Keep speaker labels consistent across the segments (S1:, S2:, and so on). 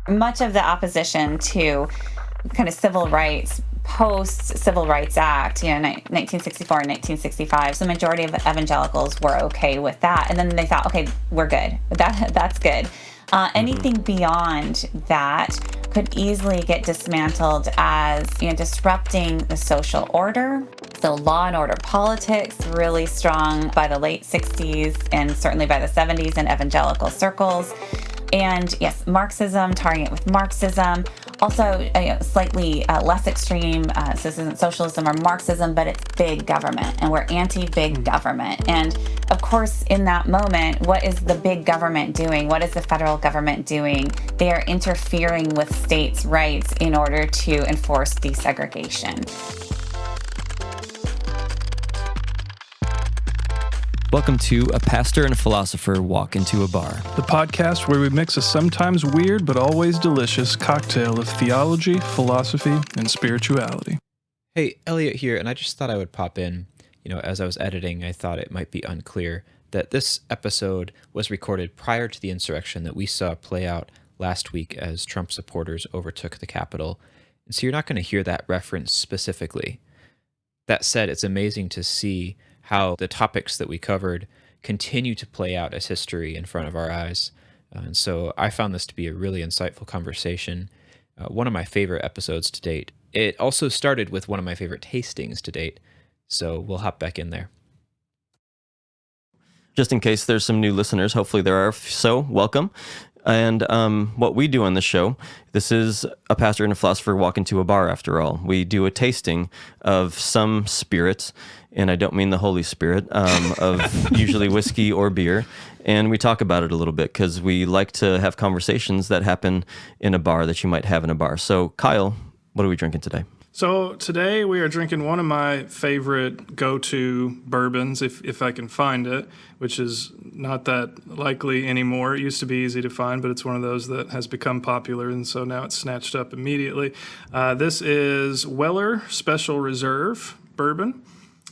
S1: Much of the opposition to kind of civil rights, post-Civil Rights Act, 1964 and 1965, so the majority of evangelicals were okay with that. And then they thought, okay, we're good. That's good. Anything beyond that could easily get dismantled as disrupting the social order. So law and order politics, really strong by the late 60s and certainly by the 70s in evangelical circles. And yes, Marxism, targeting it with Marxism. Also, slightly less extreme, so this isn't socialism or Marxism, but it's big government, and we're anti-big government. And of course, in that moment, what is the big government doing? What is the federal government doing? They are interfering with states' rights in order to enforce desegregation.
S2: Welcome to A Pastor and a Philosopher Walk Into a Bar,
S3: the podcast where we mix a sometimes weird but always delicious cocktail of theology, philosophy, and spirituality.
S4: Hey, Elliot here, and I just thought I would pop in. As I was editing, I thought it might be unclear that this episode was recorded prior to the insurrection that we saw play out last week as Trump supporters overtook the Capitol. And so you're not going to hear that reference specifically. That said, it's amazing to see how the topics that we covered continue to play out as history in front of our eyes. And so I found this to be a really insightful conversation, one of my favorite episodes to date. It also started with one of my favorite tastings to date, so we'll hop back in there.
S2: Just in case there's some new listeners, hopefully there are, so welcome. And what we do on the show, this is a pastor and a philosopher walk into a bar, after all. We do a tasting of some spirits, and I don't mean the Holy Spirit, of usually whiskey or beer, and we talk about it a little bit because we like to have conversations that happen in a bar that you might have in a bar. So, Kyle, what are we drinking today?
S3: So today we are drinking one of my favorite go-to bourbons, if I can find it, which is not that likely anymore. It used to be easy to find, but it's one of those that has become popular, and so now it's snatched up immediately. This is Weller Special Reserve Bourbon.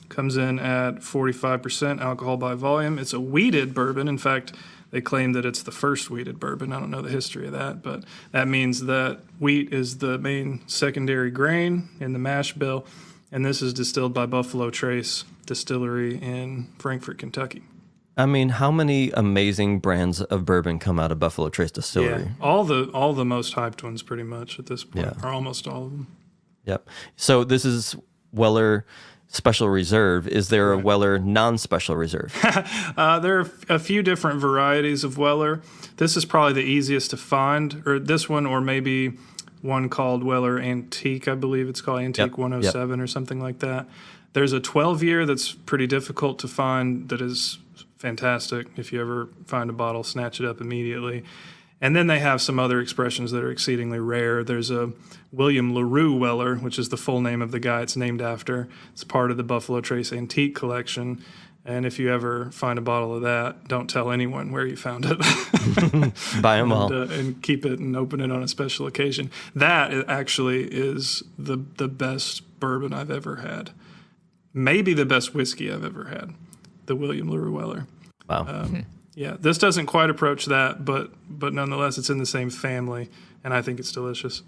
S3: Comes in at 45% alcohol by volume. It's a wheated bourbon. In fact, they claim that it's the first wheated bourbon. I don't know the history of that, but that means that wheat is the main secondary grain in the mash bill, and this is distilled by Buffalo Trace Distillery in Frankfort, Kentucky.
S2: I mean, how many amazing brands of bourbon come out of Buffalo Trace Distillery?
S3: Yeah, all the most hyped ones pretty much at this point, or almost all of them.
S2: Yep. So this is Weller Special Reserve. Is there a Weller non-special reserve?
S3: There are a few different varieties of Weller. This is probably the easiest to find, or this one, or maybe one called Weller Antique, I believe it's called Antique 107 or something like that. There's a 12-year that's pretty difficult to find that is fantastic. If you ever find a bottle, snatch it up immediately. And then they have some other expressions that are exceedingly rare. There's a William LaRue Weller, which is the full name of the guy it's named after. It's part of the Buffalo Trace Antique Collection. And if you ever find a bottle of that, don't tell anyone where you found it.
S2: Buy them all.
S3: And keep it and open it on a special occasion. That actually is the best bourbon I've ever had. Maybe the best whiskey I've ever had, the William LaRue Weller.
S2: Wow.
S3: Yeah, this doesn't quite approach that, but nonetheless, it's in the same family, and I think it's delicious.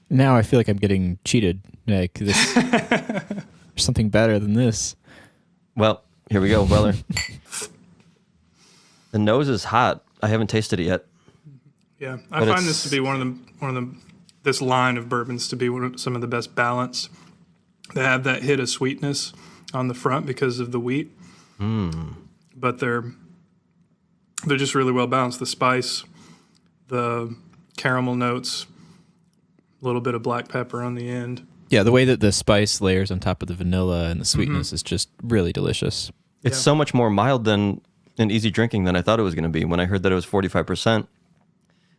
S4: Now I feel like I'm getting cheated. Like this, there's something better than this.
S2: Well, here we go, Weller. The nose is hot. I haven't tasted it yet.
S3: Yeah, I find this to be this line of bourbons to be some of the best balance. They have that hit of sweetness on the front because of the wheat, but they're just really well balanced. The spice, the caramel notes, a little bit of black pepper on the end.
S4: Yeah, the way that the spice layers on top of the vanilla and the sweetness is just really delicious.
S2: It's so much more mild and easy drinking than I thought it was going to be. When I heard that it was 45%,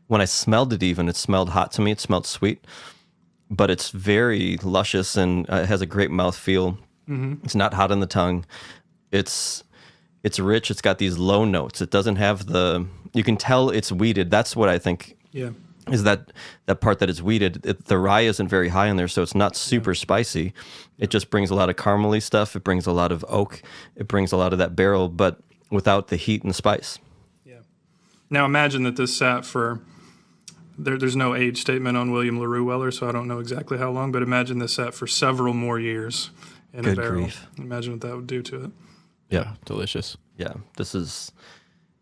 S2: when I smelled it even, it smelled hot to me. It smelled sweet, but it's very luscious and it has a great mouthfeel. It's not hot on the tongue. It's rich. It's got these low notes. It doesn't have you can tell it's wheated. That's what I think is that part that it's wheated. The rye isn't very high in there, so it's not super spicy. It just brings a lot of caramely stuff. It brings a lot of oak. It brings a lot of that barrel, but without the heat and spice.
S3: Yeah. Now imagine that this sat for There's no age statement on William LaRue Weller, so I don't know exactly how long, but imagine this sat for several more years in a
S2: Good
S3: barrel.
S2: grief.
S3: Imagine what that would do to it.
S2: Yeah.
S4: Delicious.
S2: Yeah. This is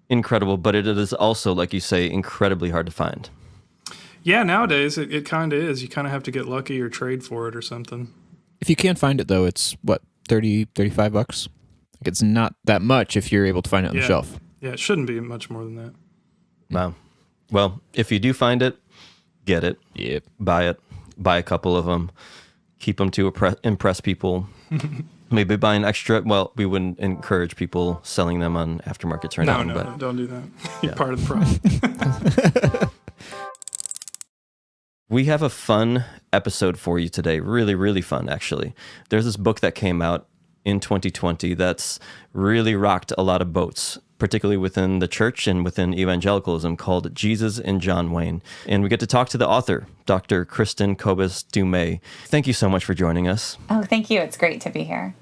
S2: incredible, but it is also, like you say, incredibly hard to find.
S3: Yeah, nowadays it kind of is. You kind of have to get lucky or trade for it or something.
S4: If you can't find it, though, it's, what, $30-$35? Like, it's not that much if you're able to find it on the shelf.
S3: Yeah, it shouldn't be much more than that.
S2: Wow. Well, if you do find it, get it.
S4: Yep.
S2: Buy it. Buy a couple of them. Keep them to impress people. Maybe buy an extra. Well, we wouldn't encourage people selling them on aftermarkets right now.
S3: No, don't do that. You're part of the problem.
S2: We have a fun episode for you today. Really, really fun, actually. There's this book that came out in 2020 that's really rocked a lot of boats, particularly within the church and within evangelicalism, called Jesus and John Wayne. And we get to talk to the author, Dr. Kristin Kobes Du Mez. Thank you so much for joining us.
S1: Oh, thank you. It's great to be here.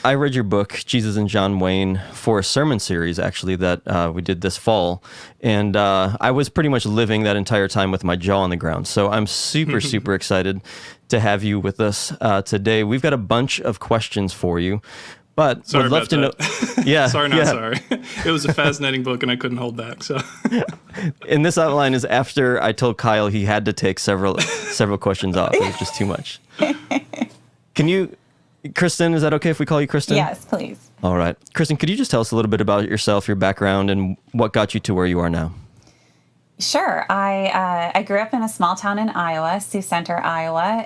S2: I read your book, Jesus and John Wayne, for a sermon series, actually, that we did this fall. And I was pretty much living that entire time with my jaw on the ground. So I'm super, super excited to have you with us today. We've got a bunch of questions for you, but
S3: Sorry
S2: would love to know.
S3: Yeah. Sorry, not sorry. It was a fascinating book and I couldn't hold back. So,
S2: And this outline is after I told Kyle he had to take several questions off. It was just too much. Can you... Kristin, is that okay if we call you Kristin?
S1: Yes, please.
S2: All right. Kristin, could you just tell us a little bit about yourself, your background, and what got you to where you are now?
S1: Sure. I grew up in a small town in Iowa, Sioux Center, Iowa.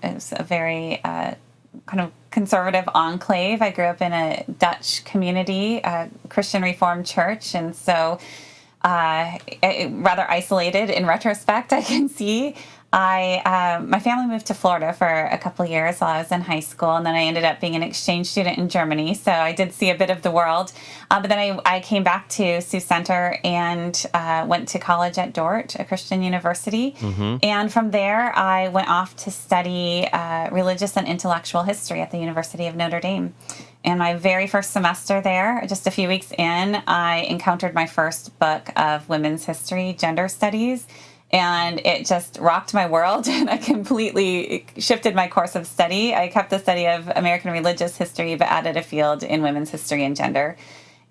S1: It was a very kind of conservative enclave. I grew up in a Dutch community, a Christian Reformed church, and so rather isolated in retrospect, I can see. My family moved to Florida for a couple of years while I was in high school, and then I ended up being an exchange student in Germany. So I did see a bit of the world. But then I came back to Sioux Center and went to college at Dort, a Christian university. Mm-hmm. And from there, I went off to study religious and intellectual history at the University of Notre Dame. And my very first semester there, just a few weeks in, I encountered my first book of women's history, gender studies. And it just rocked my world, and I completely shifted my course of study. I kept the study of American religious history, but added a field in women's history and gender.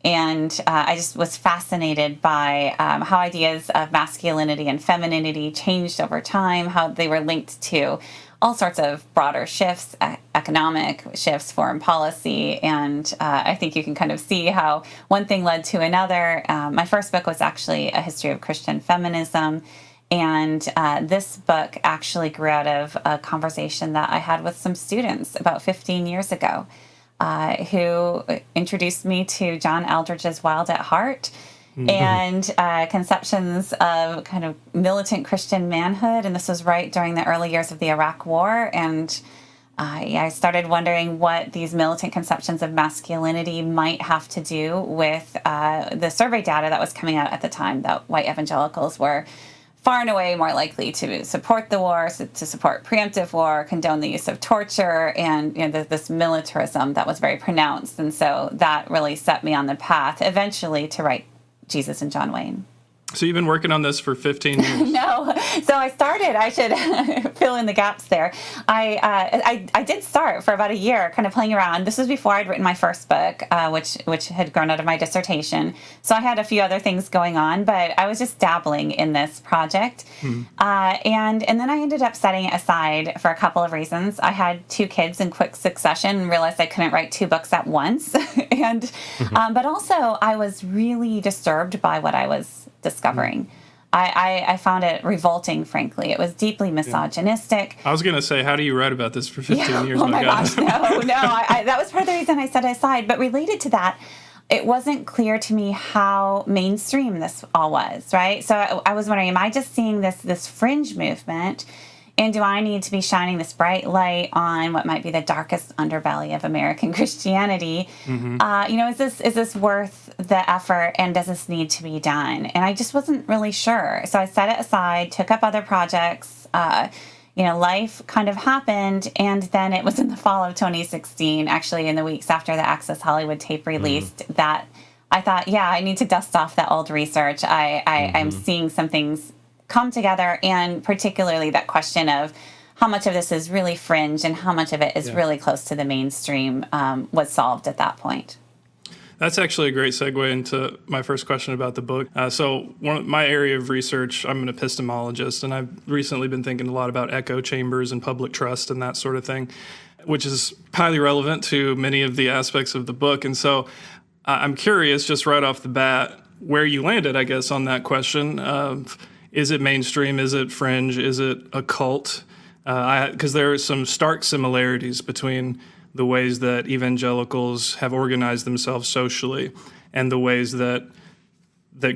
S1: And I just was fascinated by how ideas of masculinity and femininity changed over time, how they were linked to all sorts of broader shifts, economic shifts, foreign policy, and I think you can kind of see how one thing led to another. My first book was actually a history of Christian feminism. And this book actually grew out of a conversation that I had with some students about 15 years ago who introduced me to John Eldredge's Wild at Heart and conceptions of kind of militant Christian manhood. And this was right during the early years of the Iraq War. And I started wondering what these militant conceptions of masculinity might have to do with the survey data that was coming out at the time that white evangelicals were far and away more likely to support the war, to support preemptive war, condone the use of torture, and this militarism that was very pronounced. And so that really set me on the path eventually to write Jesus and John Wayne.
S3: So you've been working on this for 15 years?
S1: No. So I started, I should fill in the gaps there. I did start for about a year kind of playing around. This was before I'd written my first book, which had grown out of my dissertation. So I had a few other things going on, but I was just dabbling in this project. And then I ended up setting it aside for a couple of reasons. I had 2 kids in quick succession and realized I couldn't write 2 books at once. And but also I was really disturbed by what I was discovering. I found it revolting, frankly. It was deeply misogynistic.
S3: I was going to say, how do you write about this for 15 years?
S1: Oh my gosh, no. That was part of the reason I set it aside. But related to that, it wasn't clear to me how mainstream this all was, right? So I was wondering, am I just seeing this fringe movement? And do I need to be shining this bright light on what might be the darkest underbelly of American Christianity? Is this worth the effort, and does this need to be done? And I just wasn't really sure. So I set it aside, took up other projects. Life kind of happened, and then it was in the fall of 2016, actually in the weeks after the Access Hollywood tape released, that I thought, I need to dust off that old research. I'm seeing some things come together, and particularly that question of how much of this is really fringe and how much of it is really close to the mainstream was solved at that point.
S3: That's actually a great segue into my first question about the book. So my area of research, I'm an epistemologist, and I've recently been thinking a lot about echo chambers and public trust and that sort of thing, which is highly relevant to many of the aspects of the book. And so I'm curious, just right off the bat, where you landed, I guess, on that question of, is it mainstream, is it fringe, is it a cult? Because there are some stark similarities between the ways that evangelicals have organized themselves socially and the ways that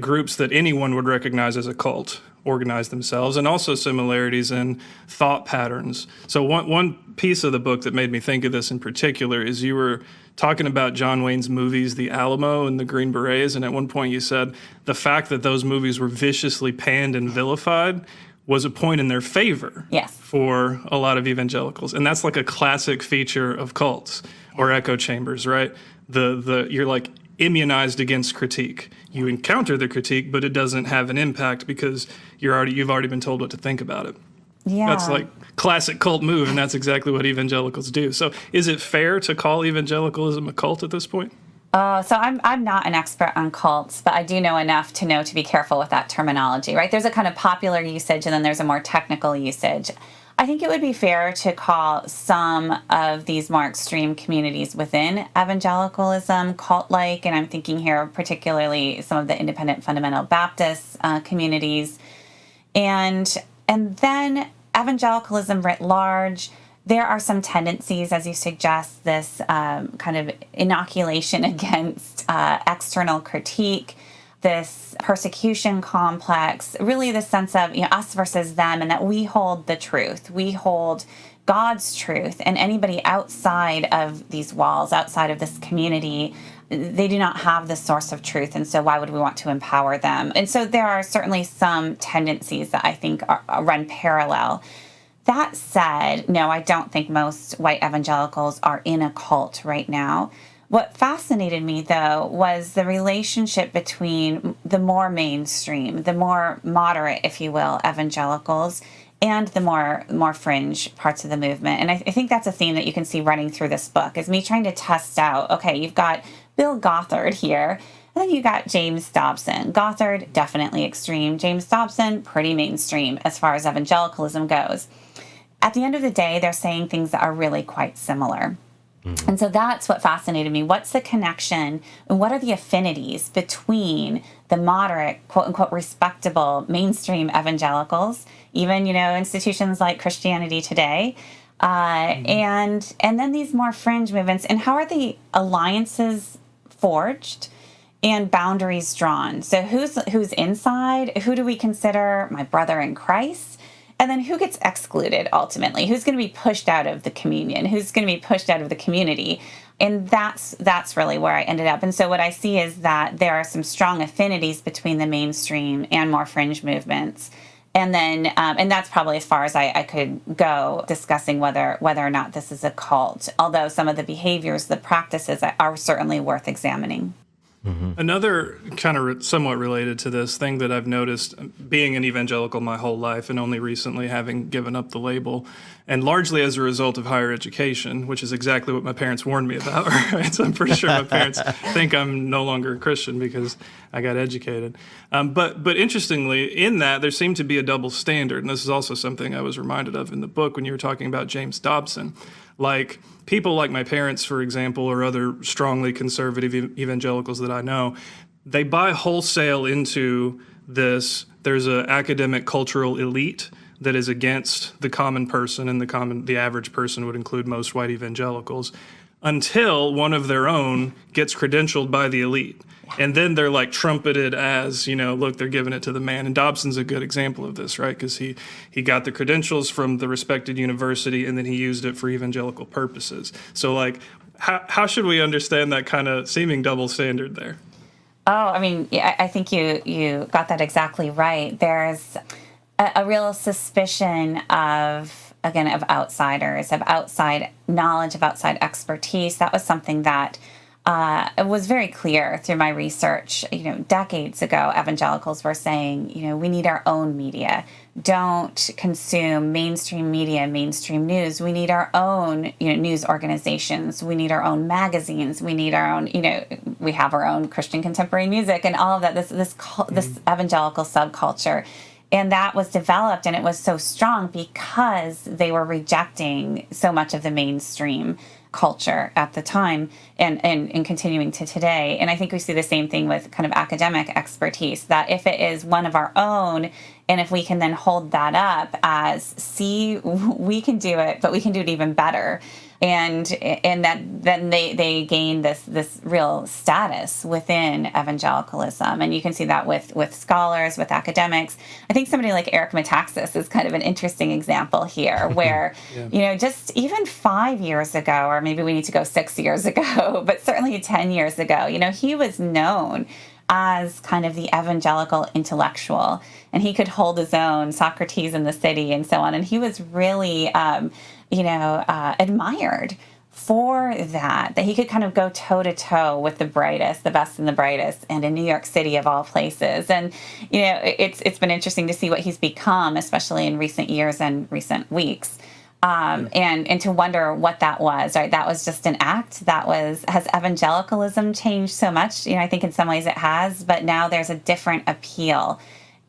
S3: groups that anyone would recognize as a cult organize themselves, and also similarities in thought patterns. So one piece of the book that made me think of this in particular is you were talking about John Wayne's movies, The Alamo and The Green Berets, and at one point you said the fact that those movies were viciously panned and vilified was a point in their favor for a lot of evangelicals. And that's like a classic feature of cults or echo chambers, right? You're like immunized against critique. You encounter the critique, but it doesn't have an impact because you've already been told what to think about it.
S1: Yeah.
S3: That's like classic cult move, and that's exactly what evangelicals do. So is it fair to call evangelicalism a cult at this point?
S1: So I'm not an expert on cults, but I do know enough to know to be careful with that terminology, right? There's a kind of popular usage, and then there's a more technical usage. I think it would be fair to call some of these more extreme communities within evangelicalism cult-like, and I'm thinking here particularly some of the independent fundamental Baptist communities. And then evangelicalism writ large, there are some tendencies, as you suggest, this kind of inoculation against external critique, this persecution complex, really the sense of us versus them, and that we hold the truth. We hold God's truth, and anybody outside of these walls, outside of this community, they do not have the source of truth, and so why would we want to empower them? And so there are certainly some tendencies that I think run parallel. That said, no, I don't think most white evangelicals are in a cult right now. What fascinated me, though, was the relationship between the more mainstream, the more moderate, if you will, evangelicals, and the more fringe parts of the movement. And I think that's a theme that you can see running through this book, is me trying to test out, okay, you've got Bill Gothard here, and then you got James Dobson. Gothard, definitely extreme. James Dobson, pretty mainstream as far as evangelicalism goes. At the end of the day, they're saying things that are really quite similar. Mm-hmm. And so that's what fascinated me. What's the connection and what are the affinities between the moderate, quote unquote, respectable mainstream evangelicals, even, institutions like Christianity Today, and then these more fringe movements, and how are the alliances forged and boundaries drawn? So who's inside? Who do we consider my brother in Christ? And then who gets excluded ultimately? Who's going to be pushed out of the communion? Who's going to be pushed out of the community? And that's really where I ended up. And so what I see is that there are some strong affinities between the mainstream and more fringe movements. And then, and that's probably as far as I could go discussing whether or not this is a cult. Although some of the behaviors, the practices are certainly worth examining.
S3: Mm-hmm. Another kind of somewhat related to this thing that I've noticed, being an evangelical my whole life and only recently having given up the label, and largely as a result of higher education, which is exactly what my parents warned me about, right? So I'm pretty sure my parents think I'm no longer a Christian because I got educated. But interestingly, in that, there seemed to be a double standard, and this is also something I was reminded of in the book when you were talking about James Dobson. Like, people like my parents, for example, or other strongly conservative evangelicals that I know, they buy wholesale into this. There's an academic cultural elite that is against the common person, and the average person would include most white evangelicals, until one of their own gets credentialed by the elite. And then they're like trumpeted as, look, they're giving it to the man. And Dobson's a good example of this, right? Because he got the credentials from the respected university, and then he used it for evangelical purposes. So, like, how should we understand that kind of seeming double standard there?
S1: Oh, I mean, yeah, I think you got that exactly right. There's a real suspicion of outsiders, of outside knowledge, of outside expertise. That was something that it was very clear through my research, decades ago, evangelicals were saying, we need our own media. Don't consume mainstream media, mainstream news. We need our own, news organizations. We need our own magazines. We need our own, we have our own Christian contemporary music and all of that, this evangelical subculture. And that was developed, and it was so strong because they were rejecting so much of the mainstream culture at the time and continuing to today. And I think we see the same thing with kind of academic expertise, that if it is one of our own, and if we can then hold that up as, see, we can do it, but we can do it even better. And that then they gain this real status within evangelicalism. And you can see that with scholars, with academics. I think somebody like Eric Metaxas is kind of an interesting example here, where, just even 5 years ago, or maybe we need to go 6 years ago, but certainly 10 years ago, he was known as kind of the evangelical intellectual, and he could hold his own, Socrates in the city and so on. And he was really, admired for that he could kind of go toe to toe with the brightest, the best and the brightest, and in New York City of all places. And, it's been interesting to see what he's become, especially in recent years and recent weeks. And to wonder what that was, right? That was just an act. Has evangelicalism changed so much? I think in some ways it has, but now there's a different appeal.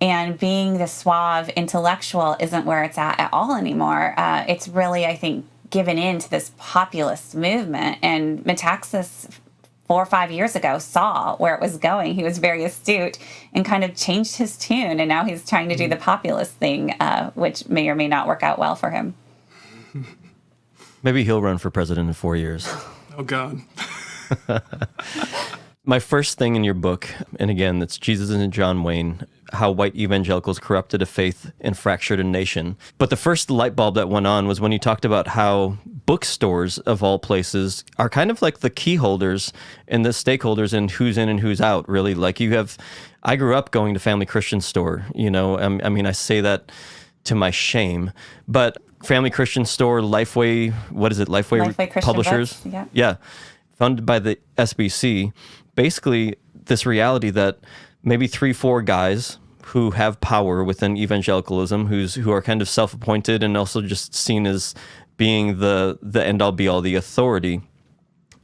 S1: And being the suave intellectual isn't where it's at all anymore. It's really, I think, given in to this populist movement. And Metaxas 4 or 5 years ago saw where it was going. He was very astute and kind of changed his tune. And now he's trying to do the populist thing, which may or may not work out well for him.
S2: Maybe he'll run for president in 4 years.
S3: Oh, God.
S2: My first thing in your book, and again, it's Jesus and John Wayne, how white evangelicals corrupted a faith and fractured a nation. But the first light bulb that went on was when you talked about how bookstores, of all places, are kind of like the key holders and the stakeholders in who's in and who's out, really. Like I grew up going to Family Christian Store, I say that to my shame, but Family Christian Store, Lifeway, what is it? Lifeway
S1: Christian
S2: Publishers?
S1: Books,
S2: Yeah. Funded by the SBC. Basically, this reality that maybe 3-4 guys who have power within evangelicalism, who are kind of self-appointed and also just seen as being the end-all be-all, the authority,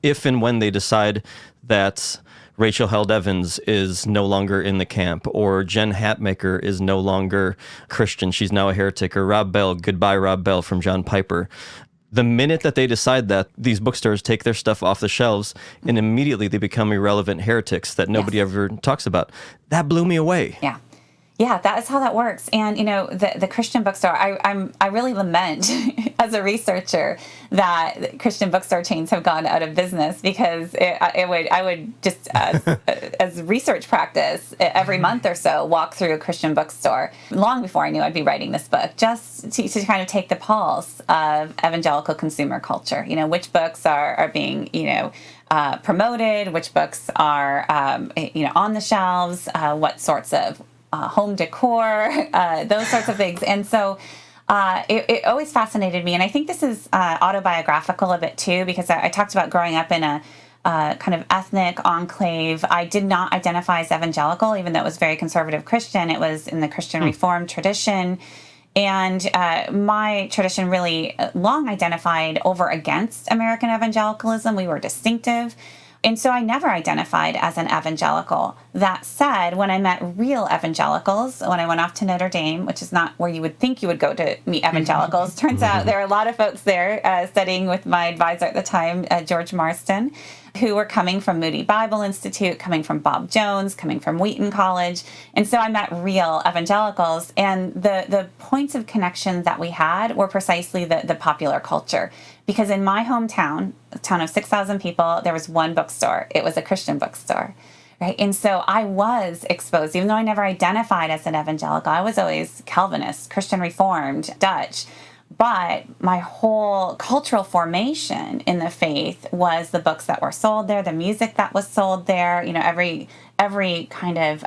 S2: if and when they decide that Rachel Held Evans is no longer in the camp, or Jen Hatmaker is no longer Christian, she's now a heretic, or Rob Bell, goodbye Rob Bell from John Piper. The minute that they decide that, these bookstores take their stuff off the shelves and immediately they become irrelevant heretics that nobody ever talks about. That blew me away.
S1: Yeah. Yeah, that is how that works. And, the Christian bookstore, I really lament as a researcher that Christian bookstore chains have gone out of business, because I would just, as research practice, every month or so, walk through a Christian bookstore long before I knew I'd be writing this book, just to kind of take the pulse of evangelical consumer culture. Which books are being, promoted, which books are, on the shelves, what sorts of home decor, those sorts of things. And so it always fascinated me. And I think this is autobiographical a bit too, because I talked about growing up in a kind of ethnic enclave. I did not identify as evangelical, even though it was very conservative Christian. It was in the Christian Reformed tradition. And my tradition really long identified over against American evangelicalism. We were distinctive. And so I never identified as an evangelical. That said, when I met real evangelicals, when I went off to Notre Dame, which is not where you would think you would go to meet evangelicals, turns out there are a lot of folks there studying with my advisor at the time, George Marston, who were coming from Moody Bible Institute, coming from Bob Jones, coming from Wheaton College. And so I met real evangelicals, and the points of connection that we had were precisely the popular culture. Because in my hometown, a town of 6,000 people, there was one bookstore. It was a Christian bookstore, right? And so I was exposed, even though I never identified as an evangelical. I was always Calvinist, Christian Reformed, Dutch. But my whole cultural formation in the faith was the books that were sold there, the music that was sold there. Every every kind of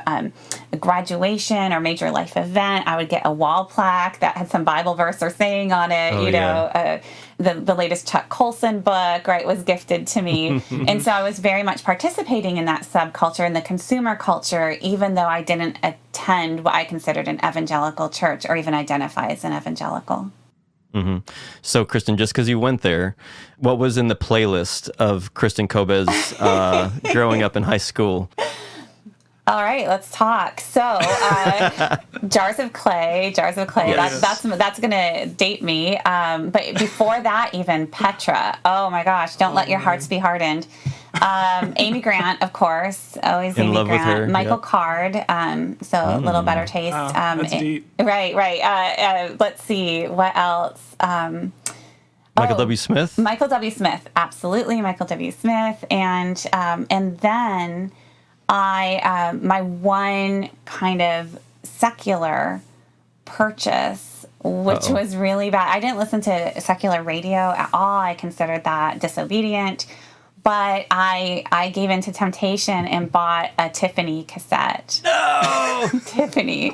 S1: graduation or major life event, I would get a wall plaque that had some Bible verse or saying on it. The latest Chuck Colson book, right, was gifted to me. And so I was very much participating in that subculture and the consumer culture, even though I didn't attend what I considered an evangelical church or even identify as an evangelical.
S2: Mm-hmm. So, Kristin, just because you went there, what was in the playlist of Kristin Kobes growing up in high school?
S1: All right, let's talk. So, Jars of Clay.
S3: Yes.
S1: That's gonna date me. But before that, even Petra. Oh my gosh! Don't let your hearts be hardened. Amy Grant, of course, always
S2: In
S1: Amy
S2: love with
S1: Grant.
S2: her,
S1: Michael
S2: yep.
S1: Card. So a little better taste.
S3: Wow, that's deep.
S1: Right. Let's see what else.
S2: Michael W. Smith?
S1: Michael W. Smith, absolutely, Michael W. Smith, and then my one kind of secular purchase, which
S2: Uh-oh.
S1: was really bad. I didn't listen to secular radio at all. I considered that disobedient. But I gave in to temptation and bought a Tiffany cassette.
S2: No!
S1: Tiffany.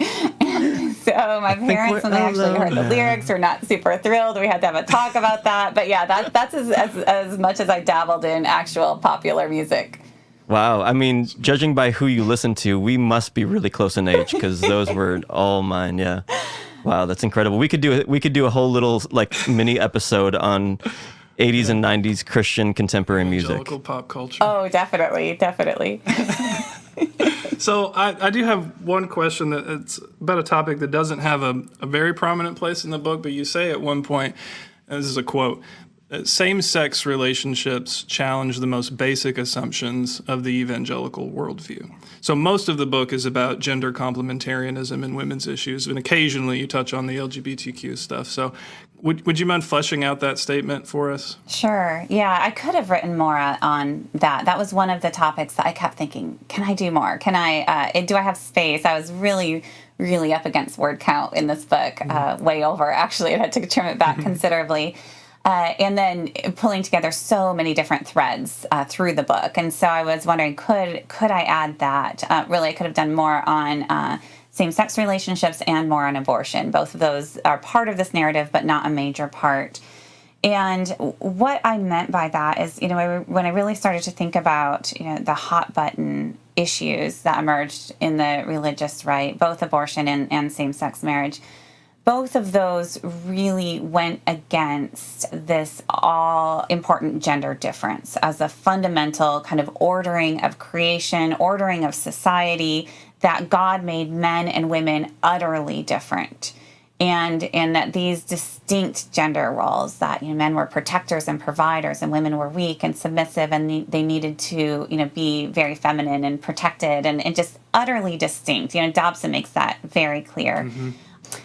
S1: So my parents, when they actually heard the lyrics, were not super thrilled. We had to have a talk about that. But yeah, that's as much as I dabbled in actual popular music.
S2: Wow. I mean, judging by who you listen to, we must be really close in age because those were all mine. Yeah. Wow, that's incredible. We could do a whole little mini episode on 80s and 90s Christian contemporary music.
S3: Evangelical pop culture.
S1: Oh, definitely.
S3: So I do have one question that it's about a topic that doesn't have a very prominent place in the book, but you say at one point, and this is a quote, same-sex relationships challenge the most basic assumptions of the evangelical worldview. So most of the book is about gender complementarianism and women's issues, and occasionally you touch on the LGBTQ stuff. So would you mind fleshing out that statement for us?
S1: Sure. Yeah, I could have written more on that. That was one of the topics that I kept thinking, can I do more? Do I have space? I was really, really up against word count in this book, way over. Actually, I had to trim it back considerably. And then pulling together so many different threads through the book. And so I was wondering, could I add that? Really, I could have done more on same-sex relationships and more on abortion. Both of those are part of this narrative, but not a major part. And what I meant by that is, when I really started to think about, the hot button issues that emerged in the religious right, both abortion and same-sex marriage, both of those really went against this all-important gender difference as a fundamental kind of ordering of creation, ordering of society, that God made men and women utterly different. And that these distinct gender roles, that men were protectors and providers and women were weak and submissive, and they needed to be very feminine and protected and just utterly distinct. Dobson makes that very clear. Mm-hmm.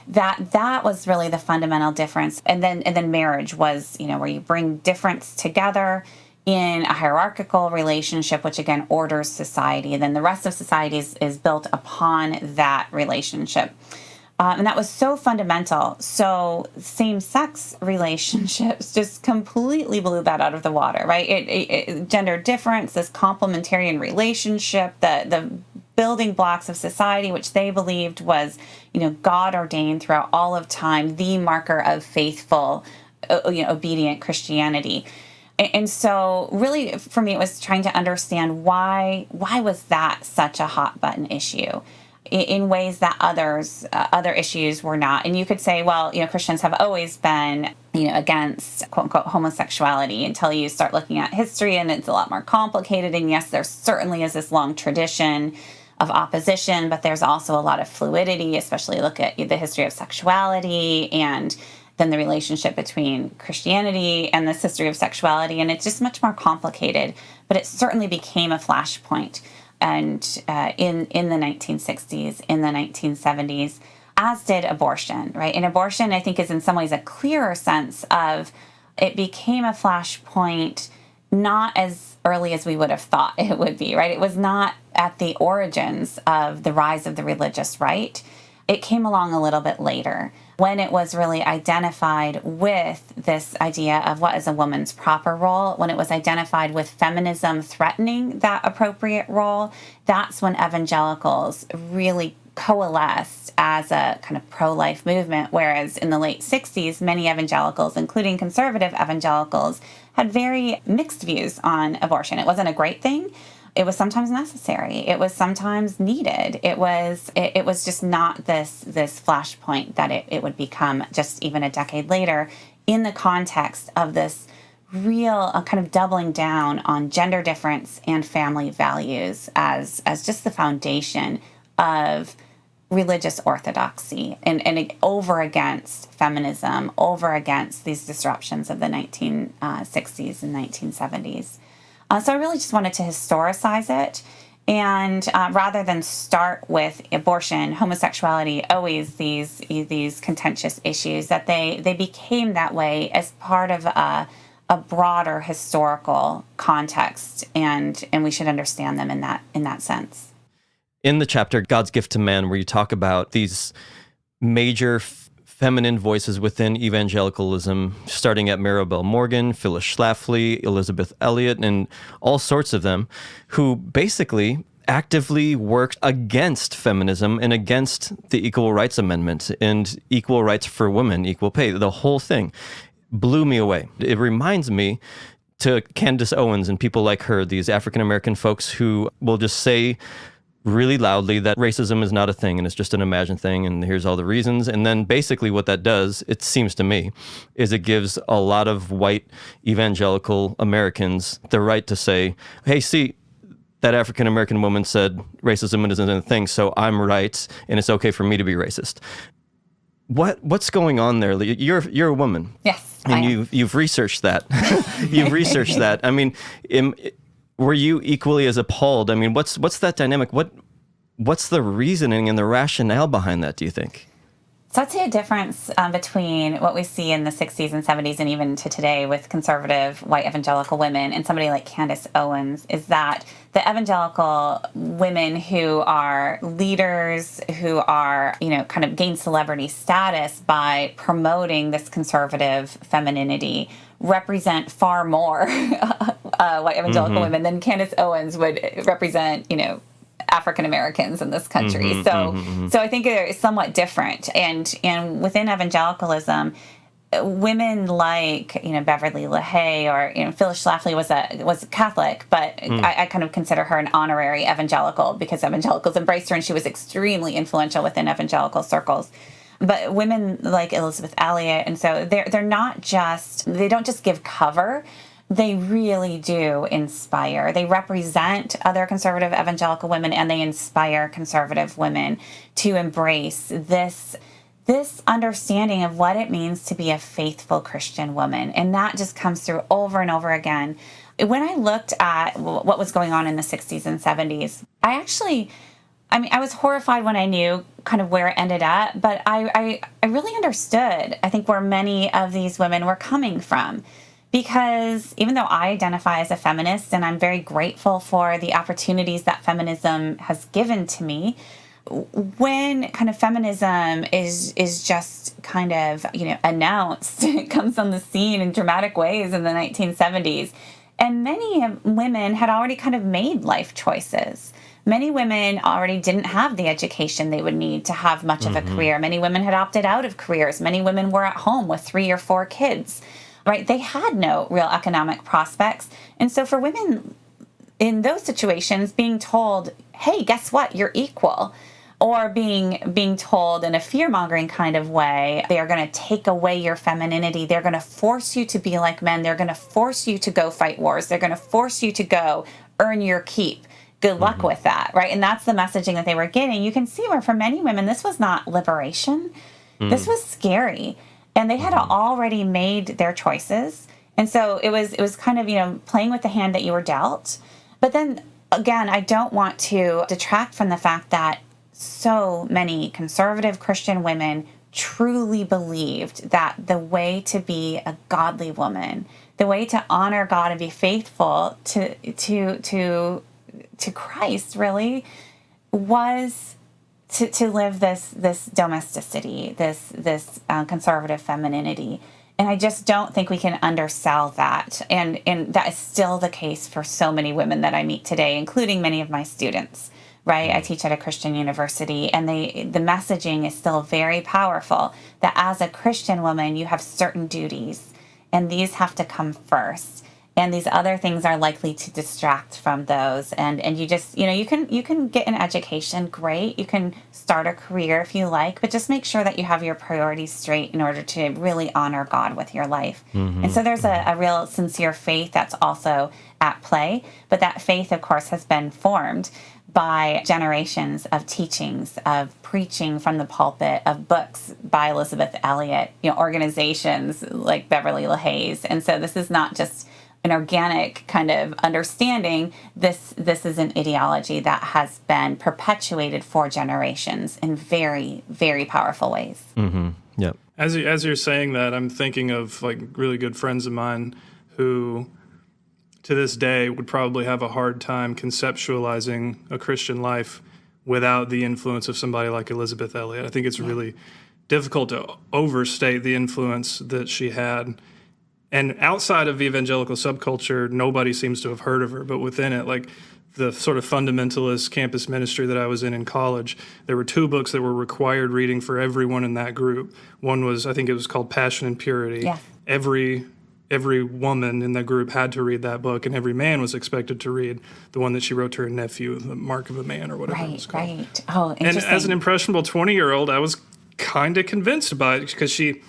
S1: That was really the fundamental difference. And then marriage was, where you bring difference together in a hierarchical relationship, which again orders society. And then the rest of society is built upon that relationship. And that was so fundamental. So same-sex relationships just completely blew that out of the water, right? Gender difference, this complementarian relationship, the building blocks of society, which they believed was, God ordained throughout all of time, the marker of faithful, obedient Christianity. And so really for me, it was trying to understand why was that such a hot button issue in ways that other issues were not. And you could say, well, Christians have always been, against quote unquote homosexuality until you start looking at history and it's a lot more complicated. And yes, there certainly is this long tradition of opposition, but there's also a lot of fluidity, especially look at the history of sexuality and then the relationship between Christianity and this history of sexuality. And it's just much more complicated, but it certainly became a flashpoint. And in the 1960s, in the 1970s, as did abortion, right? And abortion, I think, is in some ways a clearer sense of it became a flashpoint not as early as we would have thought it would be, right? It was not at the origins of the rise of the religious right. it came along a little bit later, when it was really identified with this idea of what is a woman's proper role, when it was identified with feminism threatening that appropriate role. That's when evangelicals really coalesced as a kind of pro-life movement, whereas in the late 60s, many evangelicals, including conservative evangelicals, had very mixed views on abortion. It wasn't a great thing. It was sometimes necessary. It was sometimes needed. It was just not this flashpoint that it would become just even a decade later, in the context of this real kind of doubling down on gender difference and family values as just the foundation of religious orthodoxy, and over against feminism, over against these disruptions of the 1960s and 1970s. So I really just wanted to historicize it, and rather than start with abortion, homosexuality, always these contentious issues, that they became that way as part of a broader historical context, and we should understand them in that sense.
S2: In the chapter God's Gift to Man, where you talk about these major feminine voices within evangelicalism, starting at Maribel Morgan, Phyllis Schlafly, Elizabeth Elliot, and all sorts of them, who basically actively worked against feminism and against the Equal Rights Amendment and equal rights for women, equal pay. The whole thing blew me away. It reminds me to Candace Owens and people like her, these African-American folks who will just say really loudly that racism is not a thing and it's just an imagined thing and here's all the reasons. And then basically what that does, it seems to me, is it gives a lot of white evangelical Americans the right to say, hey, see, that African-American woman said racism isn't a thing, so I'm right and it's okay for me to be racist. What's going on there? You're a woman.
S1: Yes,
S2: and you've researched that. You've researched that. I mean, were you equally as appalled? I mean, what's that dynamic? What's the reasoning and the rationale behind that, do you think?
S1: So I'd say a difference between what we see in the 60s and 70s and even to today with conservative white evangelical women and somebody like Candace Owens is that the evangelical women who are leaders, who are, kind of gain celebrity status by promoting this conservative femininity, represent far more white evangelical women than Candace Owens would represent, African Americans in this country. So I think it's somewhat different. And within evangelicalism, women like Beverly LaHaye or Phyllis Schlafly was Catholic, but I kind of consider her an honorary evangelical because evangelicals embraced her and she was extremely influential within evangelical circles. But women like Elizabeth Elliot, and so they're not just, they don't just give cover. They really do inspire. They represent other conservative evangelical women, and they inspire conservative women to embrace this understanding of what it means to be a faithful Christian woman. And that just comes through over and over again. When I looked at what was going on in the 60s and 70s, I was horrified when I knew kind of where it ended up, but I really understood, I think, where many of these women were coming from. Because even though I identify as a feminist and I'm very grateful for the opportunities that feminism has given to me, when kind of feminism is just kind of, announced, it comes on the scene in dramatic ways in the 1970s. And many women had already kind of made life choices. Many women already didn't have the education they would need to have much of a career. Many women had opted out of careers. Many women were at home with 3 or 4 kids. Right? They had no real economic prospects. And so for women in those situations, being told, hey, guess what? You're equal. Or being told in a fear-mongering kind of way, they are going to take away your femininity. They're going to force you to be like men. They're going to force you to go fight wars. They're going to force you to go earn your keep. Good luck with that, right? And that's the messaging that they were getting. You can see where for many women, this was not liberation. This was scary. And they had already made their choices. And so it was kind of, playing with the hand that you were dealt. But then, again, I don't want to detract from the fact that so many conservative Christian women truly believed that the way to be a godly woman, the way to honor God and be faithful to Christ, really, was to live this domesticity, this conservative femininity. And I just don't think we can undersell that. And that is still the case for so many women that I meet today, including many of my students, right? I teach at a Christian university, and the messaging is still very powerful that as a Christian woman, you have certain duties, and these have to come first. And these other things are likely to distract from those. And you just, you can get an education, great. You can start a career if you like, but just make sure that you have your priorities straight in order to really honor God with your life. And so there's a real sincere faith that's also at play. But that faith, of course, has been formed by generations of teachings, of preaching from the pulpit, of books by Elizabeth Elliot, organizations like Beverly LaHaye's. And so this is not just an organic kind of understanding. This is an ideology that has been perpetuated for generations in very, very powerful ways.
S2: Yep.
S3: As you're saying that, I'm thinking of like really good friends of mine who, to this day, would probably have a hard time conceptualizing a Christian life without the influence of somebody like Elizabeth Elliot. I think it's really difficult to overstate the influence that she had. And outside of the evangelical subculture, nobody seems to have heard of her. But within it, like the sort of fundamentalist campus ministry that I was in college, there were 2 books that were required reading for everyone in that group. One was, I think it was called Passion and Purity.
S1: Yeah.
S3: Every woman in that group had to read that book, and every man was expected to read the one that she wrote to her nephew, The Mark of a Man, or whatever it was called.
S1: Right. Oh, interesting.
S3: And as an impressionable 20-year-old, I was kind of convinced by it because she,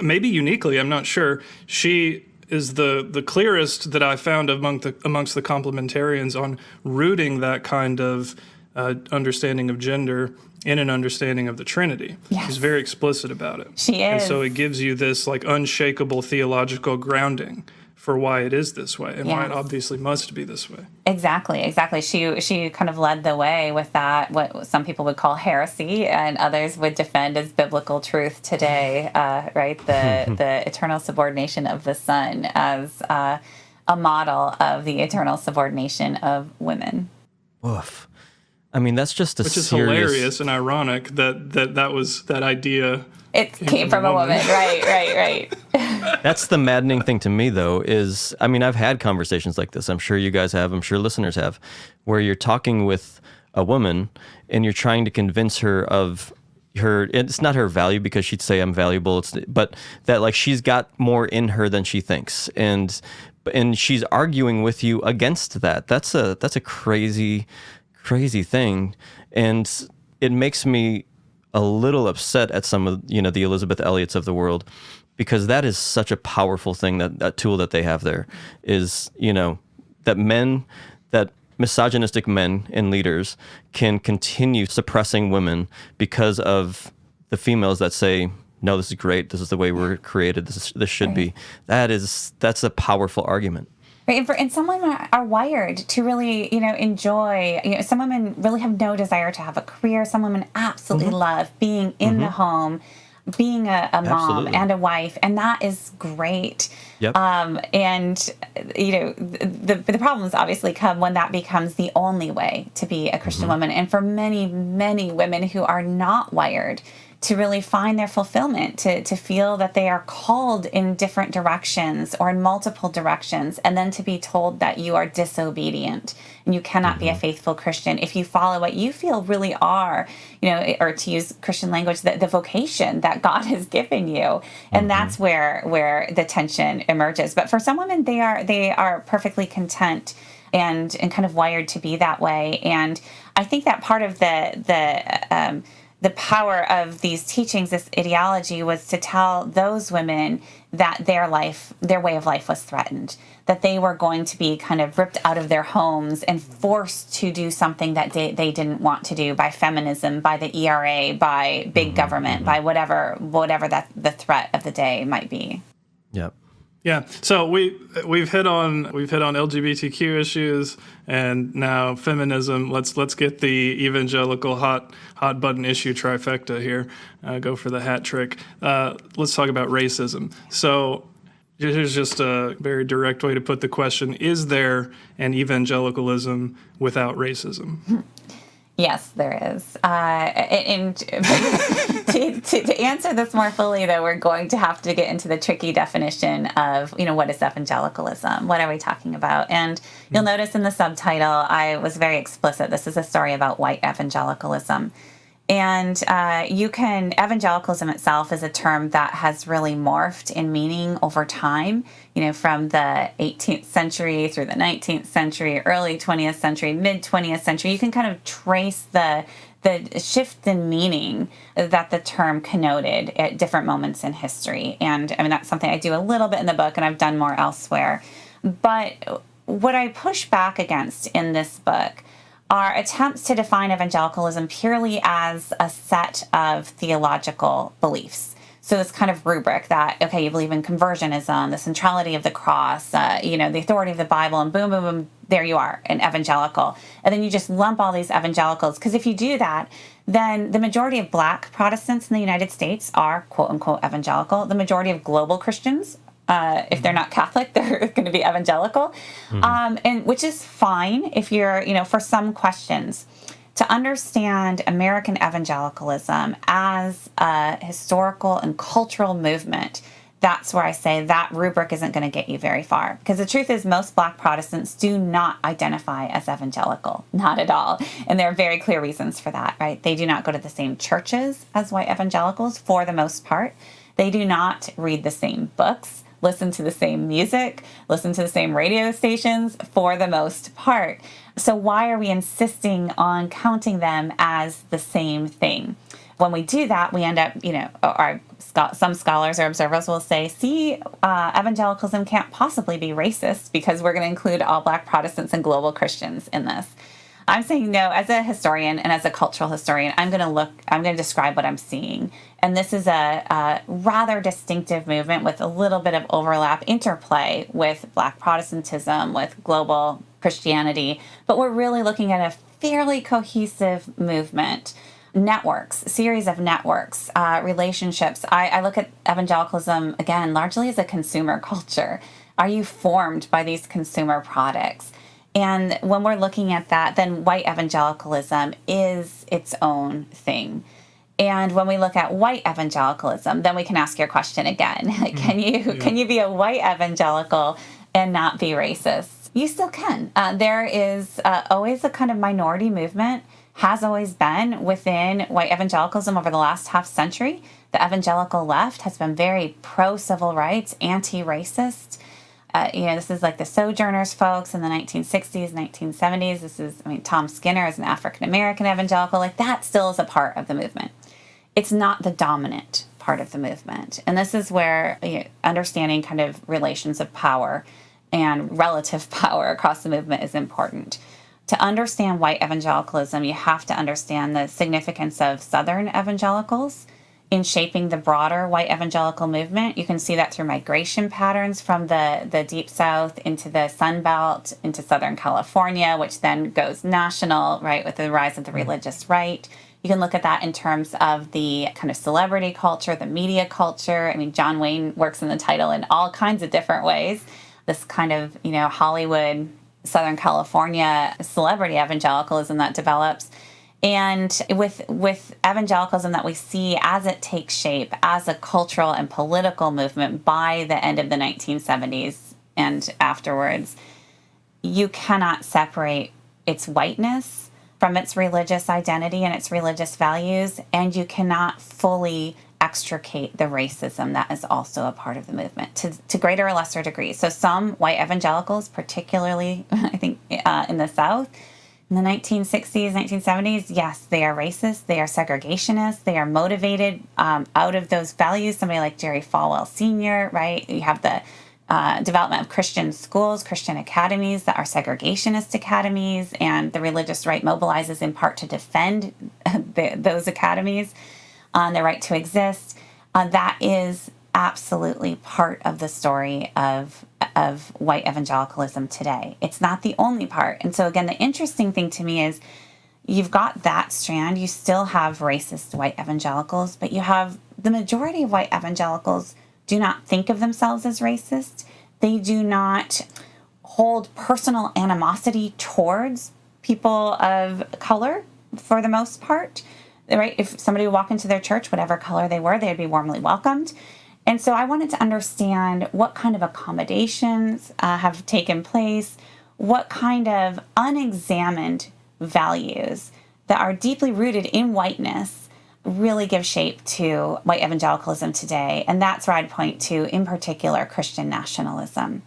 S3: maybe uniquely, I'm not sure, she is the clearest that I found amongst the complementarians on rooting that kind of understanding of gender in an understanding of the Trinity.
S1: Yes.
S3: She's very explicit about it.
S1: She is.
S3: And so it gives you this like unshakable theological grounding for why it is this way and why it obviously must be this way.
S1: Exactly. She kind of led the way with that, what some people would call heresy and others would defend as biblical truth today, right? The eternal subordination of the Son as a model of the eternal subordination of women.
S2: Woof. I mean, that's just
S3: Which is hilarious and ironic that was that idea.
S1: It came from a woman. Right.
S2: That's the maddening thing to me, though, is, I mean, I've had conversations like this. I'm sure you guys have. I'm sure listeners have, where you're talking with a woman and you're trying to convince her of her, it's not her value because she'd say I'm valuable, but that like she's got more in her than she thinks. And she's arguing with you against that. That's a crazy thing. And it makes me a little upset at some of, the Elizabeth Elliots of the world, because that is such a powerful thing, that tool that they have there is, that misogynistic men and leaders can continue suppressing women because of the females that say, no, this is great. This is the way we're created. This should be. That's a powerful argument.
S1: Right, and some women are wired to really, enjoy. Some women really have no desire to have a career. Some women absolutely love being in the home, being a mom and a wife, and that is great.
S2: Yep.
S1: And the problems obviously come when that becomes the only way to be a Christian woman, and for many, many women who are not wired to really find their fulfillment, to feel that they are called in different directions or in multiple directions, and then to be told that you are disobedient and you cannot be a faithful Christian if you follow what you feel really are, or to use Christian language, the vocation that God has given you. And that's where the tension emerges. But for some women, they are perfectly content and kind of wired to be that way. And I think that part of the power of these teachings, this ideology, was to tell those women that their way of life was threatened, that they were going to be kind of ripped out of their homes and forced to do something that they didn't want to do by feminism, by the ERA, by big government, by whatever that the threat of the day might be.
S2: Yep.
S3: Yeah, so we've hit on LGBTQ issues and now feminism. Let's get the evangelical hot button issue trifecta here. Go for the hat trick. Let's talk about racism. So here's just a very direct way to put the question: is there an evangelicalism without racism?
S1: Yes, there is. And to answer this more fully, though, we're going to have to get into the tricky definition of, what is evangelicalism? What are we talking about? And you'll notice in the subtitle, I was very explicit. This is a story about white evangelicalism. And evangelicalism itself is a term that has really morphed in meaning over time, from the 18th century through the 19th century, early 20th century, mid 20th century. You can kind of trace the shift in meaning that the term connoted at different moments in history. And I mean, that's something I do a little bit in the book, and I've done more elsewhere. But what I push back against in this book are attempts to define evangelicalism purely as a set of theological beliefs. So this kind of rubric that, okay, you believe in conversionism, the centrality of the cross, the authority of the Bible, and boom, boom, boom, there you are, an evangelical. And then you just lump all these evangelicals, because if you do that, then the majority of Black Protestants in the United States are quote unquote evangelical. The majority of global Christians, if they're not Catholic, they're going to be evangelical, and which is fine if you're, for some questions. To understand American evangelicalism as a historical and cultural movement, that's where I say that rubric isn't going to get you very far. Because the truth is, most Black Protestants do not identify as evangelical, not at all. And there are very clear reasons for that, right? They do not go to the same churches as white evangelicals for the most part. They do not read the same books, listen to the same music, listen to the same radio stations for the most part. So why are we insisting on counting them as the same thing? When we do that, we end up, some scholars or observers will say, evangelicalism can't possibly be racist because we're going to include all Black Protestants and global Christians in this. I'm saying no. As a historian and as a cultural historian, I'm going to describe what I'm seeing. And this is a rather distinctive movement with a little bit of overlap, interplay with Black Protestantism, with global Christianity. But we're really looking at a fairly cohesive movement. Networks, series of networks, relationships. I look at evangelicalism, again, largely as a consumer culture. Are you formed by these consumer products? And when we're looking at that, then white evangelicalism is its own thing. And when we look at white evangelicalism, then we can ask your question again. Can you be a white evangelical and not be racist? You still can. There is always a kind of minority movement, has always been within white evangelicalism over the last half century. The evangelical left has been very pro-civil rights, anti-racist. This is like the Sojourners folks in the 1960s, 1970s. This is, Tom Skinner is an African-American evangelical. Like, that still is a part of the movement. It's not the dominant part of the movement. And this is where understanding kind of relations of power and relative power across the movement is important. To understand white evangelicalism, you have to understand the significance of Southern evangelicals in shaping the broader white evangelical movement. You can see that through migration patterns from the Deep South into the Sun Belt, into Southern California, which then goes national, right, with the rise of the religious right. You can look at that in terms of the kind of celebrity culture, the media culture. John Wayne works in the title in all kinds of different ways. This kind of, Hollywood, Southern California celebrity evangelicalism that develops. And with evangelicalism that we see as it takes shape as a cultural and political movement by the end of the 1970s and afterwards, you cannot separate its whiteness from its religious identity and its religious values, and you cannot fully extricate the racism that is also a part of the movement to greater or lesser degrees. So some white evangelicals, particularly I think in the South, in the 1960s, 1970s, yes, they are racist, they are segregationists, they are motivated out of those values. Somebody like Jerry Falwell Sr., right? You have the development of Christian schools, Christian academies that are segregationist academies, and the religious right mobilizes in part to defend those academies on their right to exist. That is absolutely part of the story of white evangelicalism today. It's not the only part. And so again, the interesting thing to me is you've got that strand. You still have racist white evangelicals, but you have the majority of white evangelicals do not think of themselves as racist. They do not hold personal animosity towards people of color. for the most part, right? If somebody would walk into their church, whatever color they were, they'd be warmly welcomed. And so I wanted to understand what kind of accommodations have taken place, what kind of unexamined values that are deeply rooted in whiteness really give shape to white evangelicalism today. And that's where I'd point to, in particular, Christian nationalism,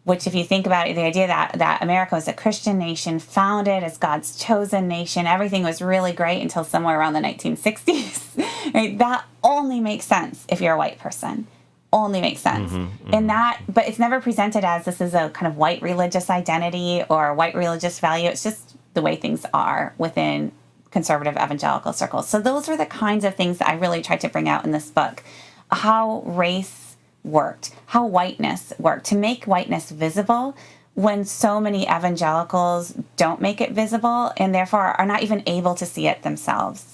S1: which, if you think about it, the idea that America was a Christian nation, founded as God's chosen nation, everything was really great until somewhere around the 1960s. Right? That only makes sense if you're a white person. Only makes sense. And that, but it's never presented as this is a kind of white religious identity or white religious value. It's just the way things are within conservative evangelical circles. So those were the kinds of things that I really tried to bring out in this book. How race worked, how whiteness worked, to make whiteness visible when so many evangelicals don't make it visible and therefore are not even able to see it themselves.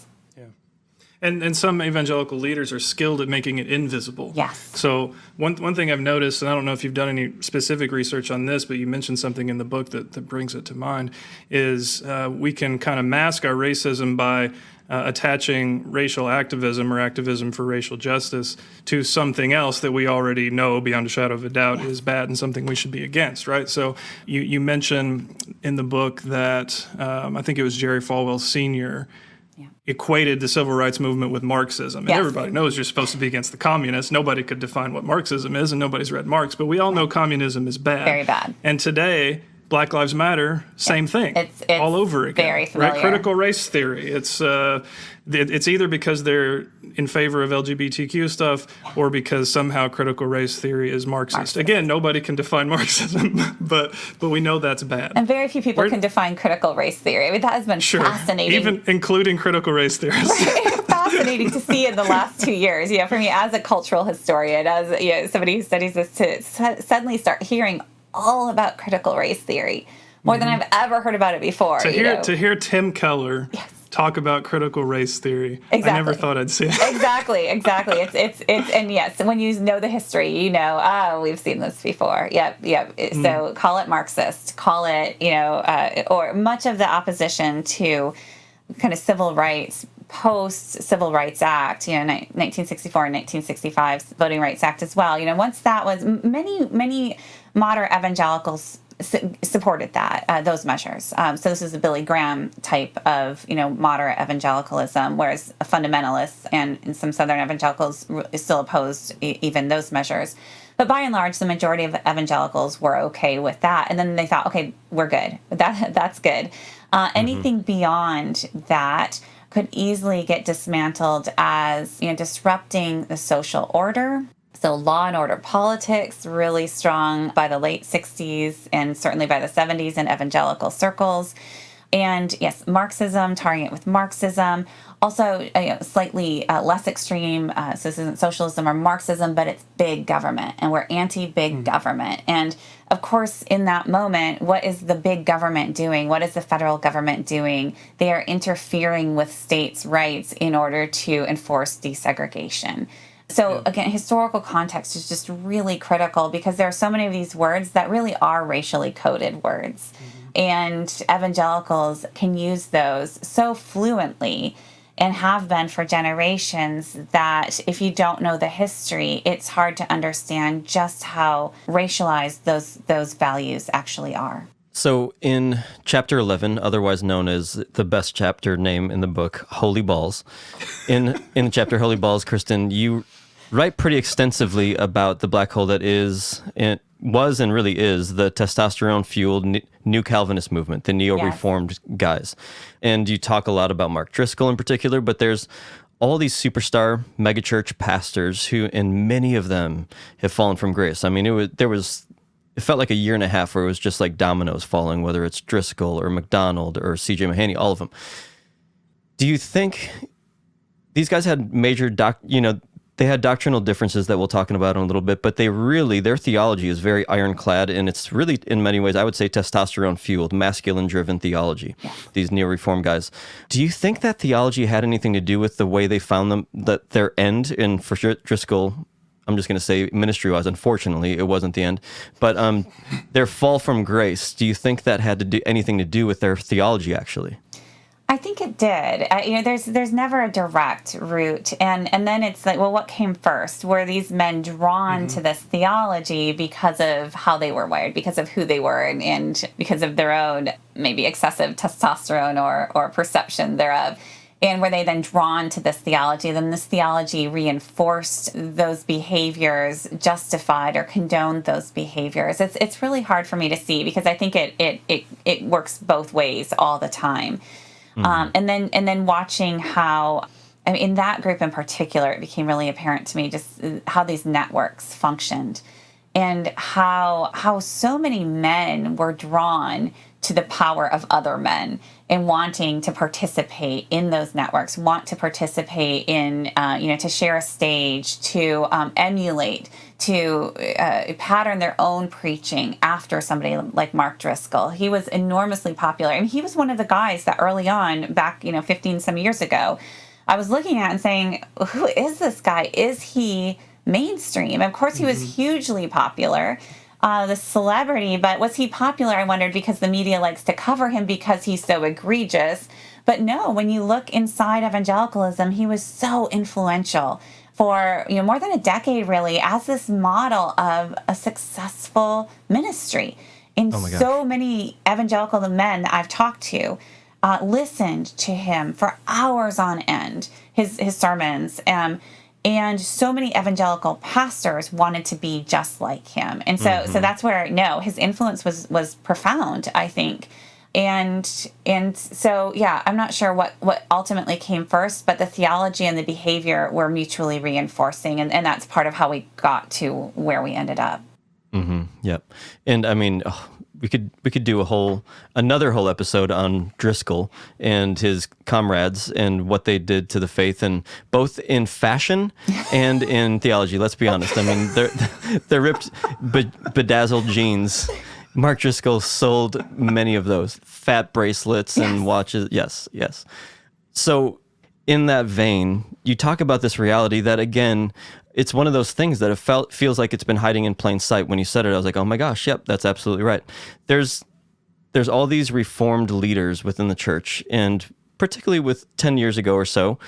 S3: And some evangelical leaders are skilled at making it invisible.
S1: Yes.
S3: So one thing I've noticed, and I don't know if you've done any specific research on this, but you mentioned something in the book that brings it to mind, is we can kind of mask our racism by attaching racial activism or activism for racial justice to something else that we already know beyond a shadow of a doubt is bad and something we should be against, right? So you mentioned in the book that I think it was Jerry Falwell Sr., equated the civil rights movement with Marxism. And everybody knows you're supposed to be against the communists. Nobody could define what Marxism is, and nobody's read Marx, but we all know communism is bad.
S1: Very bad.
S3: And today, Black Lives Matter, same thing.
S1: It's
S3: all over again.
S1: Very familiar.
S3: Right? Critical race theory. It's either because they're in favor of LGBTQ stuff or because somehow critical race theory is Marxist. Again, nobody can define Marxism, but we know that's bad.
S1: And very few people can define critical race theory. I mean, that has been fascinating.
S3: Even including critical race theorists.
S1: Fascinating to see in the last 2 years. For me as a cultural historian, as somebody who studies this, to suddenly start hearing all about critical race theory, more than I've ever heard about it before.
S3: To hear Tim Keller talk about critical race theory, I never thought I'd see it. Exactly.
S1: It's and yes, when you know the history, we've seen this before. Yep. So call it Marxist, call it, or much of the opposition to kind of civil rights, post-Civil Rights Act, 1964 and 1965 Voting Rights Act as well. Once that was, many moderate evangelicals supported those measures. So this is a Billy Graham type of, moderate evangelicalism, whereas fundamentalists and some Southern evangelicals still opposed even those measures. But by and large, the majority of evangelicals were okay with that. And then they thought, okay, we're good. That's good. Anything beyond that could easily get dismantled as, disrupting the social order. So law and order politics, really strong by the late 60s and certainly by the 70s in evangelical circles. And yes, Marxism, targeting it with Marxism. Also, slightly less extreme, so this isn't socialism or Marxism, but it's big government, and we're anti-big government. And of course, in that moment, what is the big government doing? What is the federal government doing? They are interfering with states' rights in order to enforce desegregation. So again, historical context is just really critical because there are so many of these words that really are racially coded words. And evangelicals can use those so fluently and have been for generations that if you don't know the history, it's hard to understand just how racialized those values actually are.
S2: So in chapter 11, otherwise known as the best chapter name in the book, Holy Balls, in the chapter Holy Balls, Kristin, you write pretty extensively about the black hole that was and really is the testosterone-fueled New Calvinist movement, the neo-reformed guys. And you talk a lot about Mark Driscoll in particular, but there's all these superstar megachurch pastors who, and many of them have fallen from grace. I mean, it felt like a year and a half where it was just like dominoes falling, whether it's Driscoll or McDonald or C.J. Mahaney, all of them. Do you think these guys had major they had doctrinal differences that we'll talk about in a little bit, but their theology is very ironclad, and it's really, in many ways, I would say testosterone-fueled, masculine-driven theology, these neo-reform guys. Do you think that theology had anything to do with the way they found their end? And for Driscoll, I'm just going to say ministry-wise, unfortunately, it wasn't the end, but their fall from grace, do you think that had anything to do with their theology, actually?
S1: I think it did. There's never a direct route, and then it's like, well, what came first? Were these men drawn to this theology because of how they were wired, because of who they were, and because of their own maybe excessive testosterone or perception thereof? And were they then drawn to this theology? Then this theology reinforced those behaviors, justified or condoned those behaviors. It's really hard for me to see, because I think it works both ways all the time. And then watching how, I mean, in that group in particular, it became really apparent to me just how these networks functioned, and how so many men were drawn to the power of other men and wanting to participate in those networks, want to participate in, to share a stage, to emulate, to pattern their own preaching after somebody like Mark Driscoll. He was enormously popular. And he was one of the guys that early on, back, 15 some years ago, I was looking at and saying, who is this guy? Is he mainstream? Of course, he was hugely popular. The celebrity, but was he popular, I wondered, because the media likes to cover him because he's so egregious. But no, when you look inside evangelicalism, he was so influential for more than a decade, really, as this model of a successful ministry. And so many evangelical men that I've talked to listened to him for hours on end, his sermons. And so many evangelical pastors wanted to be just like him. And so that's where, his influence was profound, I think. And so, I'm not sure what ultimately came first, but the theology and the behavior were mutually reinforcing. And that's part of how we got to where we ended up.
S2: Yep. And I mean, we could do another whole episode on Driscoll and his comrades and what they did to the faith, and both in fashion and in theology. Let's be honest. I mean, they're ripped, bedazzled jeans. Mark Driscoll sold many of those fat bracelets and watches. Yes. So in that vein, you talk about this reality that, again, it's one of those things that feels like it's been hiding in plain sight. When you said it, I was like, oh my gosh, yep, that's absolutely right. There's all these reformed leaders within the church, and particularly with 10 years ago or so,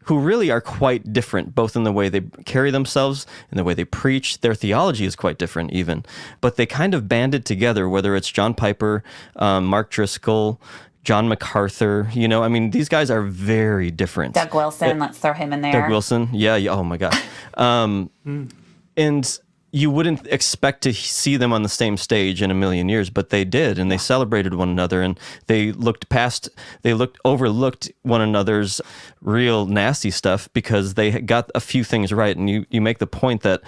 S2: who really are quite different, both in the way they carry themselves and the way they preach. Their theology is quite different even. But they kind of banded together, whether it's John Piper, Mark Driscoll, John MacArthur, I mean, these guys are very different.
S1: Doug Wilson, let's throw him in there.
S2: Doug Wilson, yeah, oh my gosh. And you wouldn't expect to see them on the same stage in a million years, but they did, and they celebrated one another, and they overlooked one another's real nasty stuff because they got a few things right. And you make the point that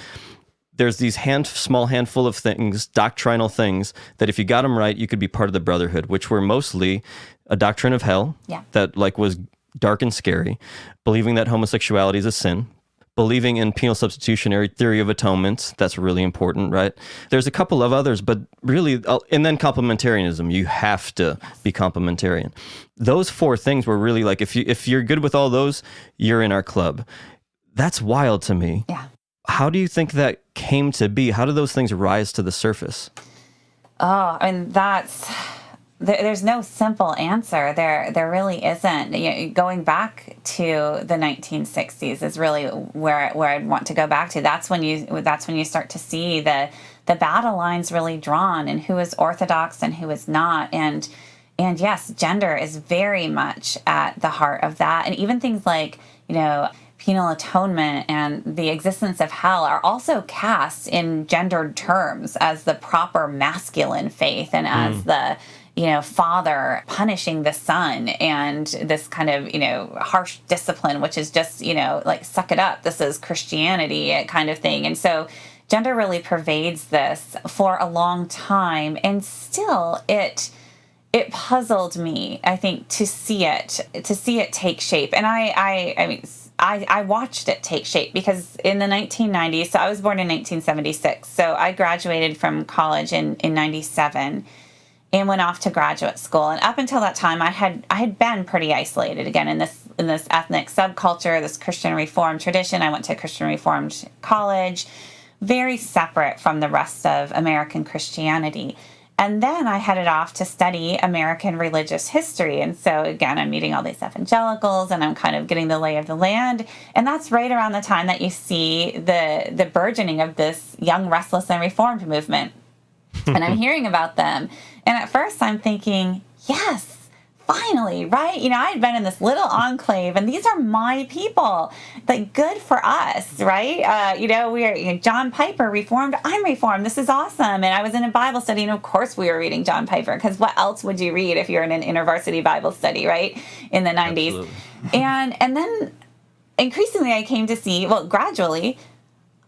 S2: there's these small handful of things, doctrinal things, that if you got them right, you could be part of the brotherhood, which were mostly a doctrine of hell that was dark and scary, believing that homosexuality is a sin, believing in penal substitutionary theory of atonement. That's really important, right? There's a couple of others, but really, and then complementarianism. You have to be complementarian. Those four things were really like, if you're good with all those, you're in our club. That's wild to me.
S1: Yeah.
S2: How do you think that came to be? How do those things rise to the surface?
S1: Oh, I mean, there's no simple answer. There really isn't. Going back to the 1960s is really where I'd want to go back to. That's when you start to see the battle lines really drawn, and who is orthodox and who is not. And yes, gender is very much at the heart of that. And even things like, penal atonement and the existence of hell are also cast in gendered terms as the proper masculine faith, and as the father punishing the son, and this kind of harsh discipline, which is just like, suck it up, this is Christianity kind of thing. And so gender really pervades this for a long time, and still it puzzled me, I think, to see it take shape. And I watched it take shape, because in the 1990s, so I was born in 1976, so I graduated from college in 97 and went off to graduate school. And up until that time, I had been pretty isolated, again, in this ethnic subculture, this Christian Reformed tradition. I went to a Christian Reformed college, very separate from the rest of American Christianity. And then I headed off to study American religious history. And so again, I'm meeting all these evangelicals and I'm kind of getting the lay of the land. And that's right around the time that you see the burgeoning of this young, restless, and reformed movement. And I'm hearing about them. And at first I'm thinking, yes, finally, right? You know, I had been in this little enclave, and these are my people. Like, good for us, right? You know, John Piper reformed. I'm reformed. This is awesome. And I was in a Bible study, and of course we were reading John Piper, because what else would you read if you're in an InterVarsity Bible study, right? In the 90s.
S2: Absolutely.
S1: And then increasingly I came to see, well, gradually,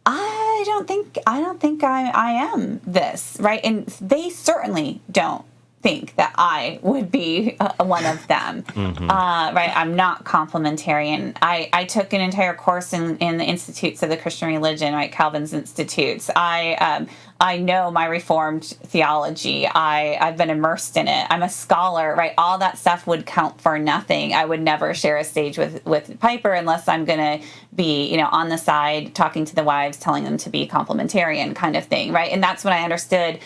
S1: I don't think I am this, right? And they certainly don't think that I would be one of them, right? I'm not complementarian. I took an entire course in the Institutes of the Christian Religion, right? Calvin's Institutes. I know my Reformed theology. I've been immersed in it. I'm a scholar, right? All that stuff would count for nothing. I would never share a stage with Piper unless I'm going to be, you know, on the side talking to the wives, telling them to be complementarian kind of thing, right? And that's when I understood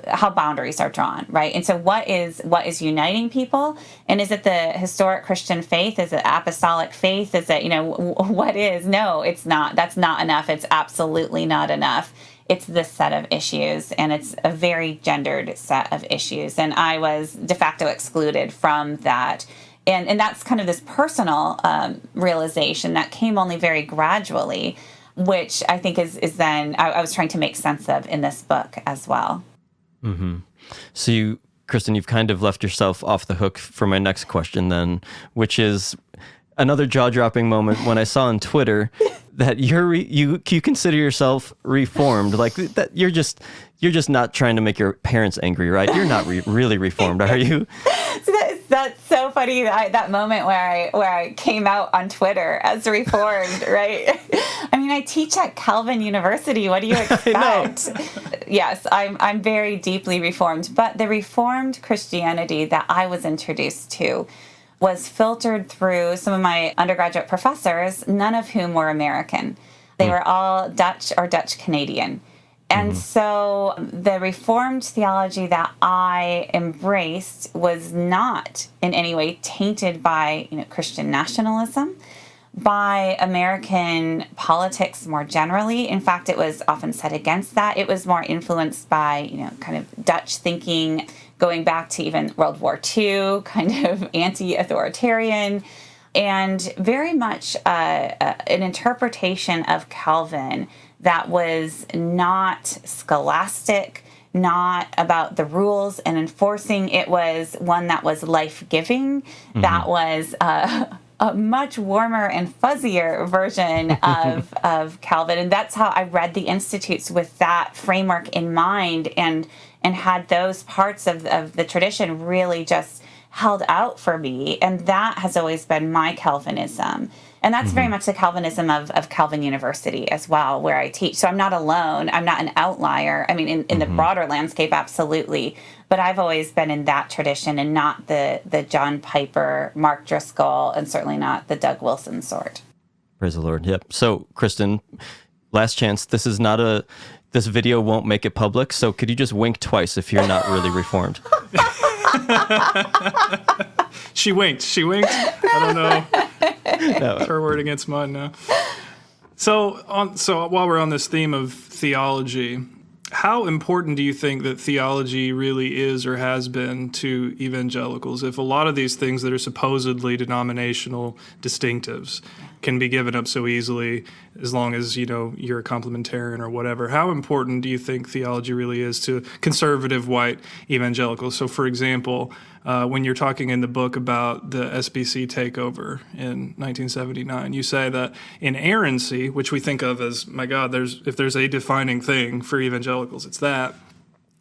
S1: how boundaries are drawn, right? And so what is uniting people? And is it the historic Christian faith? Is it apostolic faith? Is it, you know, what is? No, it's not. That's not enough. It's absolutely not enough. It's this set of issues, and it's a very gendered set of issues. And I was de facto excluded from that. And that's kind of this personal realization that came only very gradually, which I think is then I was trying to make sense of in this book as well.
S2: Mm-hmm. So Kristin, you've kind of left yourself off the hook for my next question then, which is another jaw-dropping moment when I saw on Twitter that you consider yourself reformed, like that you're just not trying to make your parents angry, right? You're not really reformed, are you?
S1: So that's so funny, that moment where I came out on Twitter as reformed, right? I mean, I teach at Calvin University. What do you expect? Yes, I'm very deeply reformed, but the reformed Christianity that I was introduced to was filtered through some of my undergraduate professors, none of whom were American. They were all Dutch or Dutch Canadian. And so the Reformed theology that I embraced was not in any way tainted by, you know, Christian nationalism, by American politics more generally. In fact, it was often set against that. It was more influenced by, you know, kind of Dutch thinking, going back to even World War II, kind of anti-authoritarian, and very much an interpretation of Calvin that was not scholastic, not about the rules and enforcing. It was one that was life-giving, that was a much warmer and fuzzier version of Calvin. And that's how I read the Institutes, with that framework in mind, and had those parts of the tradition really just held out for me. And that has always been my Calvinism. And that's very much the Calvinism of Calvin University as well, where I teach. So I'm not alone. I'm not an outlier. I mean, in the broader landscape, absolutely. But I've always been in that tradition, and not the John Piper, Mark Driscoll, and certainly not the Doug Wilson sort.
S2: Praise the Lord. Yep. So, Kristin, last chance. This video won't make it public. So could you just wink twice if you're not really reformed?
S3: She winked. I don't know.
S2: No.
S3: Her word against mine now. So while we're on this theme of theology, how important do you think that theology really is or has been to evangelicals? If a lot of these things that are supposedly denominational distinctives can be given up so easily, as long as, you know, you're a complementarian or whatever, how important do you think theology really is to conservative white evangelicals? So, for example, when you're talking in the book about the SBC takeover in 1979, you say that inerrancy, which we think of as, my God, if there's a defining thing for evangelicals, it's that.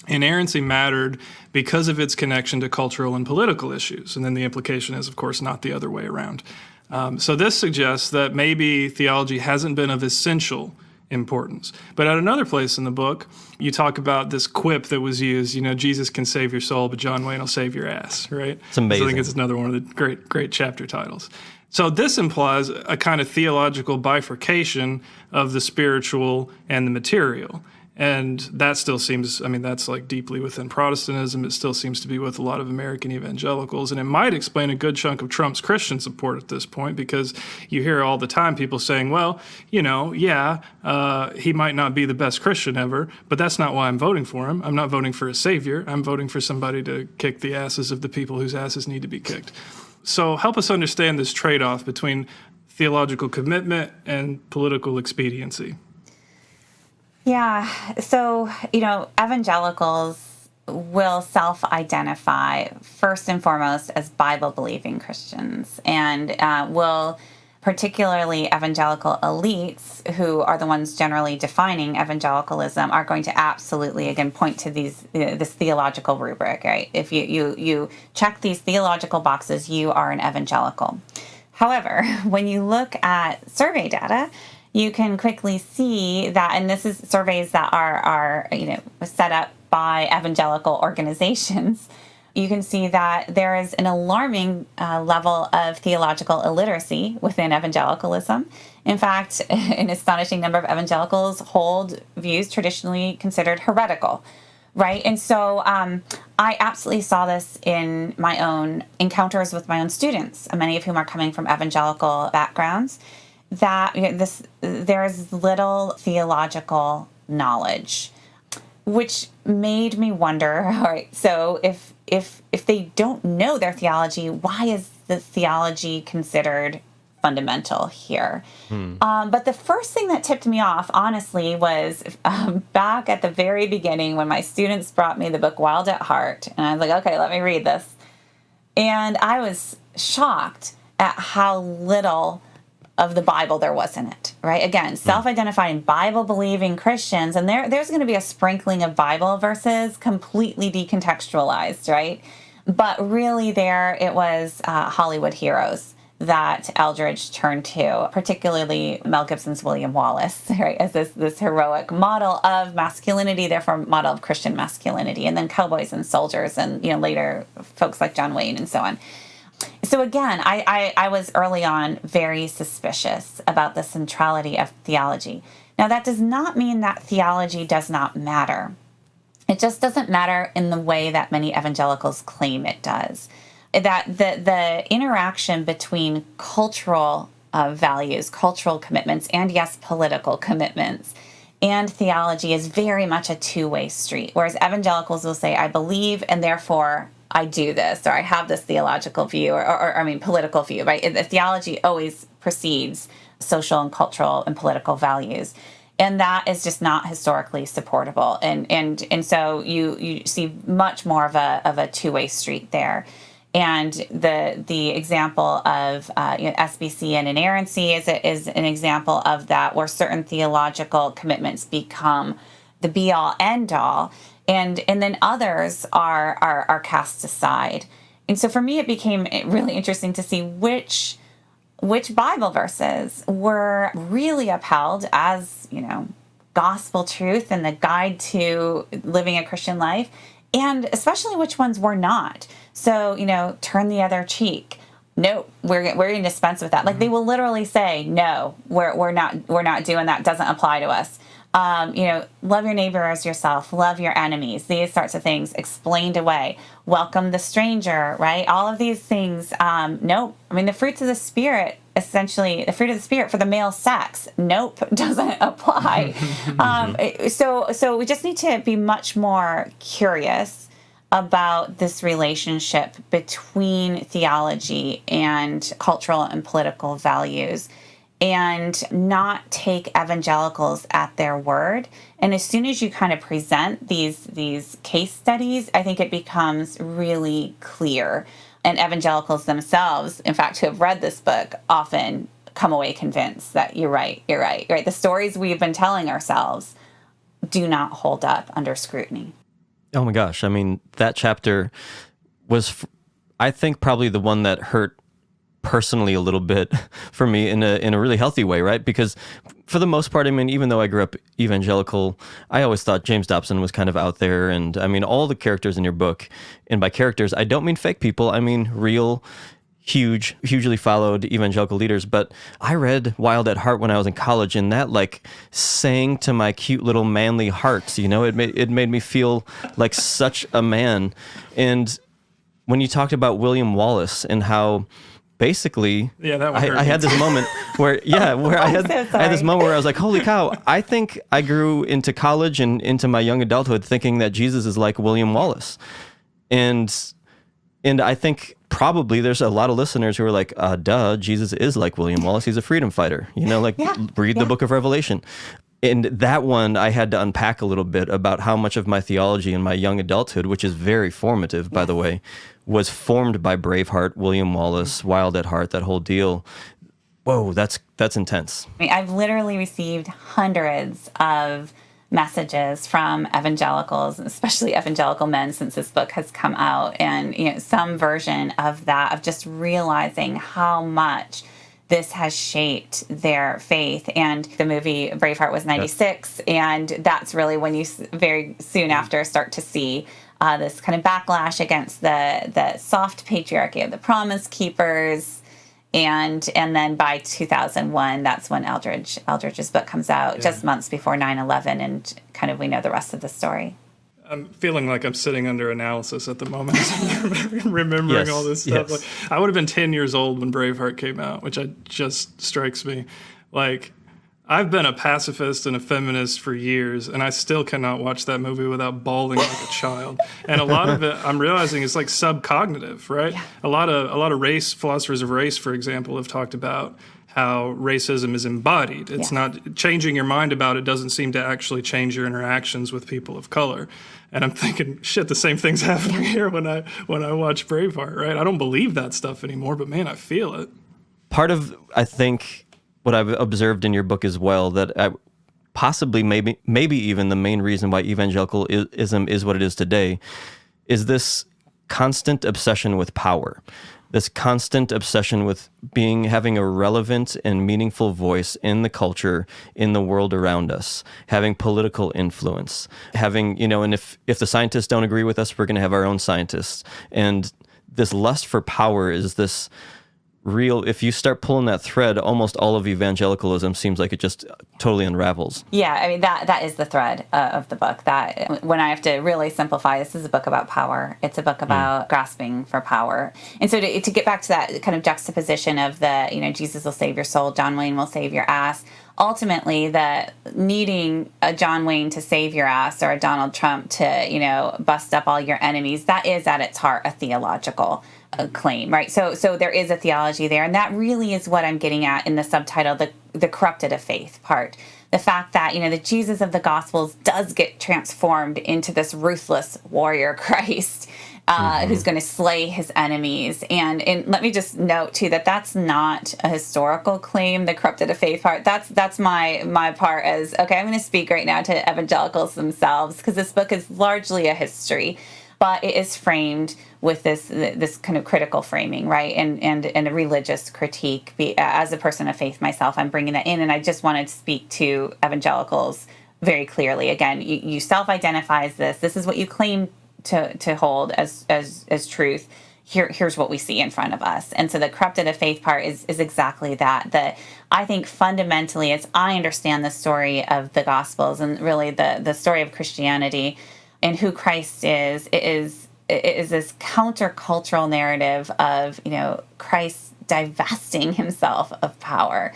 S3: Inerrancy mattered because of its connection to cultural and political issues. And then the implication is, of course, not the other way around. So this suggests that maybe theology hasn't been of essential importance. But at another place in the book, you talk about this quip that was used, you know, Jesus can save your soul, but John Wayne will save your ass, right?
S2: It's amazing.
S3: So I think it's another one of the great chapter titles. So this implies a kind of theological bifurcation of the spiritual and the material. And that still seems, I mean, that's like deeply within Protestantism. It still seems to be with a lot of American evangelicals. And it might explain a good chunk of Trump's Christian support at this point, because you hear all the time people saying, well, he might not be the best Christian ever, but that's not why I'm voting for him. I'm not voting for a savior. I'm voting for somebody to kick the asses of the people whose asses need to be kicked. So help us understand this trade-off between theological commitment and political expediency.
S1: Yeah. So, evangelicals will self-identify first and foremost as Bible-believing Christians, and will, particularly evangelical elites, who are the ones generally defining evangelicalism, are going to absolutely, again, point to this theological rubric, right? If you check these theological boxes, you are an evangelical. However, when you look at survey data, you can quickly see that, and this is surveys that are set up by evangelical organizations, you can see that there is an alarming level of theological illiteracy within evangelicalism. In fact, an astonishing number of evangelicals hold views traditionally considered heretical, right? And so I absolutely saw this in my own encounters with my own students, many of whom are coming from evangelical backgrounds, that there's little theological knowledge, which made me wonder, all right, so if they don't know their theology, why is the theology considered fundamental here? But the first thing that tipped me off, honestly, was back at the very beginning when my students brought me the book Wild at Heart, and I was like, okay, let me read this. And I was shocked at how little of the Bible there was in it, right? Again, self-identifying Bible-believing Christians, and there's going to be a sprinkling of Bible verses completely decontextualized, right? But really there it was Hollywood heroes that Eldridge turned to, particularly Mel Gibson's William Wallace, right, as this heroic model of masculinity, therefore model of Christian masculinity, and then cowboys and soldiers, and later folks like John Wayne and so on. So again, I was early on very suspicious about the centrality of theology. Now, that does not mean that theology does not matter. It just doesn't matter in the way that many evangelicals claim it does. That the interaction between cultural values, cultural commitments, and yes, political commitments, and theology is very much a two-way street. Whereas evangelicals will say, I believe, and therefore I do this, or I have this theological view, or political view, right? The theology always precedes social and cultural and political values. And that is just not historically supportable. And so you see much more of a two-way street there. And the example of SBC and inerrancy is an example of that, where certain theological commitments become the be-all, end-all, and then others are cast aside. And so for me, it became really interesting to see which Bible verses were really upheld as, gospel truth and the guide to living a Christian life, and especially which ones were not. So, turn the other cheek. No, we're going to dispense with that. Like, they will literally say, no, we're not doing that. Doesn't apply to us. Love your neighbor as yourself, love your enemies, these sorts of things explained away. Welcome the stranger, right? All of these things. Nope. I mean, the fruits of the Spirit, essentially the fruit of the Spirit for the male sex. Nope. Doesn't apply. So we just need to be much more curious about this relationship between theology and cultural and political values, and not take evangelicals at their word. And as soon as you kind of present these case studies, I think it becomes really clear. And evangelicals themselves, in fact, who have read this book, often come away convinced that you're right. The stories we've been telling ourselves do not hold up under scrutiny.
S2: Oh my gosh. I mean, that chapter was, I think, probably the one that hurt personally a little bit for me in a really healthy way, right? Because for the most part, I mean, even though I grew up evangelical, I always thought James Dobson was kind of out there. And I mean, all the characters in your book, and by characters, I don't mean fake people, I mean real hugely followed evangelical leaders, but I read Wild at Heart when I was in college, and that like sang to my cute little manly heart. It made me feel like such a man. And when you talked about William Wallace and how basically, I had this moment where I had this moment where I was like, holy cow, I think I grew into college and into my young adulthood thinking that Jesus is like William Wallace. And I think probably there's a lot of listeners who are like, duh, Jesus is like William Wallace. He's a freedom fighter. Read the book of Revelation. And that one I had to unpack a little bit about how much of my theology in my young adulthood, which is very formative, by the way, was formed by Braveheart, William Wallace, Wild at Heart, that whole deal. Whoa, that's intense.
S1: I've literally received hundreds of messages from evangelicals, especially evangelical men, since this book has come out, and some version of that, of just realizing how much this has shaped their faith. And the movie Braveheart was 96, and that's really when you very soon after start to see this kind of backlash against the soft patriarchy of the Promise Keepers. And then by 2001, that's when Eldridge's book comes out, just months before 9/11, and kind of we know the rest of the story.
S3: I'm feeling like I'm sitting under analysis at the moment, remembering all this stuff.
S2: Yes.
S3: Like, I would have been 10 years old when Braveheart came out, which just strikes me. Like, I've been a pacifist and a feminist for years, and I still cannot watch that movie without bawling like a child. And a lot of it, I'm realizing, is like subcognitive, right? Yeah. A lot of race philosophers of race, for example, have talked about how racism is embodied. It's not changing your mind about it doesn't seem to actually change your interactions with people of color. And I'm thinking, shit, the same thing's happening here when I watch Braveheart, right? I don't believe that stuff anymore, but man, I feel it.
S2: Part of, I think, what I've observed in your book as well, that possibly maybe even the main reason why evangelicalism is what it is today, is this constant obsession with power, this constant obsession with having a relevant and meaningful voice in the culture, in the world around us, having political influence, having, and if the scientists don't agree with us, we're going to have our own scientists. And this lust for power is this real, if you start pulling that thread, almost all of evangelicalism seems like it just totally unravels.
S1: Yeah, I mean, that is the thread of the book. That when I have to really simplify, this is a book about power. It's a book about grasping for power. And so to get back to that kind of juxtaposition of the, Jesus will save your soul, John Wayne will save your ass. Ultimately, the needing a John Wayne to save your ass or a Donald Trump to, bust up all your enemies, that is at its heart a theological claim, right? So there is a theology there, and that really is what I'm getting at in the subtitle, the corrupted of faith part. The fact that, the Jesus of the Gospels does get transformed into this ruthless warrior Christ who's going to slay his enemies. And let me just note, too, that's not a historical claim, the corrupted of faith part. That's my part as, okay, I'm going to speak right now to evangelicals themselves, because this book is largely a history, but it is framed with this kind of critical framing, right? And a religious critique. As a person of faith myself, I'm bringing that in, and I just wanted to speak to evangelicals very clearly. Again, you self-identify as this. This is what you claim to hold as truth. Here's what we see in front of us. And so the corrupted of faith part is exactly that. That I think fundamentally, as I understand the story of the Gospels and really the story of Christianity and who Christ is, it is this countercultural narrative of, Christ divesting himself of power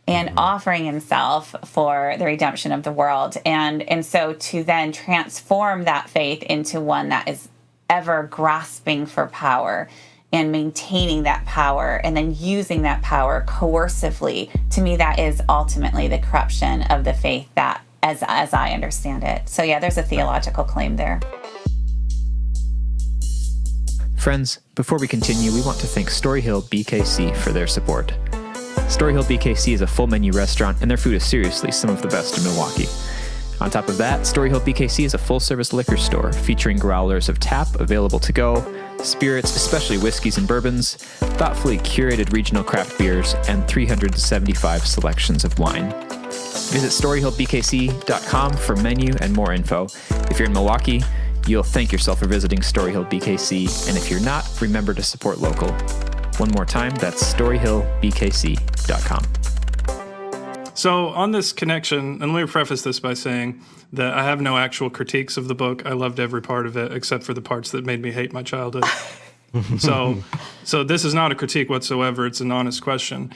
S1: and offering himself for the redemption of the world. And so to then transform that faith into one that is ever grasping for power and maintaining that power and then using that power coercively, to me, that is ultimately the corruption of the faith that as I understand it. So yeah, there's a theological claim there.
S4: Friends, before we continue, we want to thank Storyhill BKC for their support. Storyhill BKC is a full menu restaurant, and their food is seriously some of the best in Milwaukee. On top of that, Storyhill BKC is a full-service liquor store featuring growlers of tap available to go, spirits, especially whiskeys and bourbons, thoughtfully curated regional craft beers, and 375 selections of wine. Visit StoryhillBKC.com for menu and more info. If you're in Milwaukee, you'll thank yourself for visiting Storyhill BKC, and if you're not, remember to support local. One more time, that's storyhillbkc.com.
S3: So on this connection, and let me preface this by saying that I have no actual critiques of the book. I loved every part of it except for the parts that made me hate my childhood. So this is not a critique whatsoever. It's an honest question.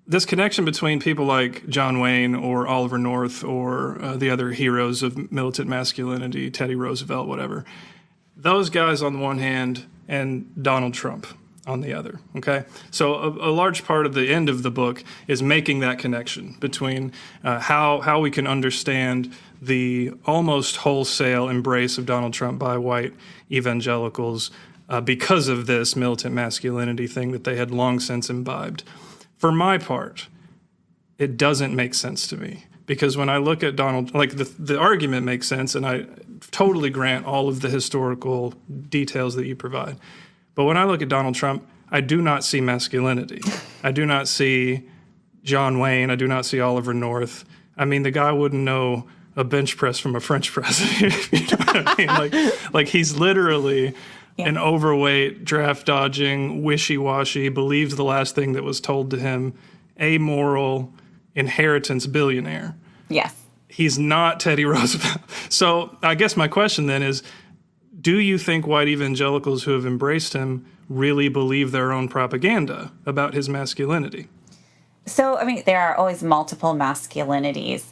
S3: This connection between people like John Wayne or Oliver North or the other heroes of militant masculinity, Teddy Roosevelt, whatever, those guys on the one hand and Donald Trump on the other, okay? So a large part of the end of the book is making that connection between how we can understand the almost wholesale embrace of Donald Trump by white evangelicals because of this militant masculinity thing that they had long since imbibed. For my part, it doesn't make sense to me because when I look at Donald, like the argument makes sense and I totally grant all of the historical details that you provide. But when I look at Donald Trump, I do not see masculinity. I do not see John Wayne. I do not see Oliver North. I mean, the guy wouldn't know a bench press from a French press. You know what I mean? Like he's literally an overweight, draft-dodging, wishy-washy, believes the last thing that was told to him, amoral, inheritance billionaire.
S1: Yes.
S3: He's not Teddy Roosevelt. So I guess my question then is, do you think white evangelicals who have embraced him really believe their own propaganda about his masculinity?
S1: So, I mean, there are always multiple masculinities.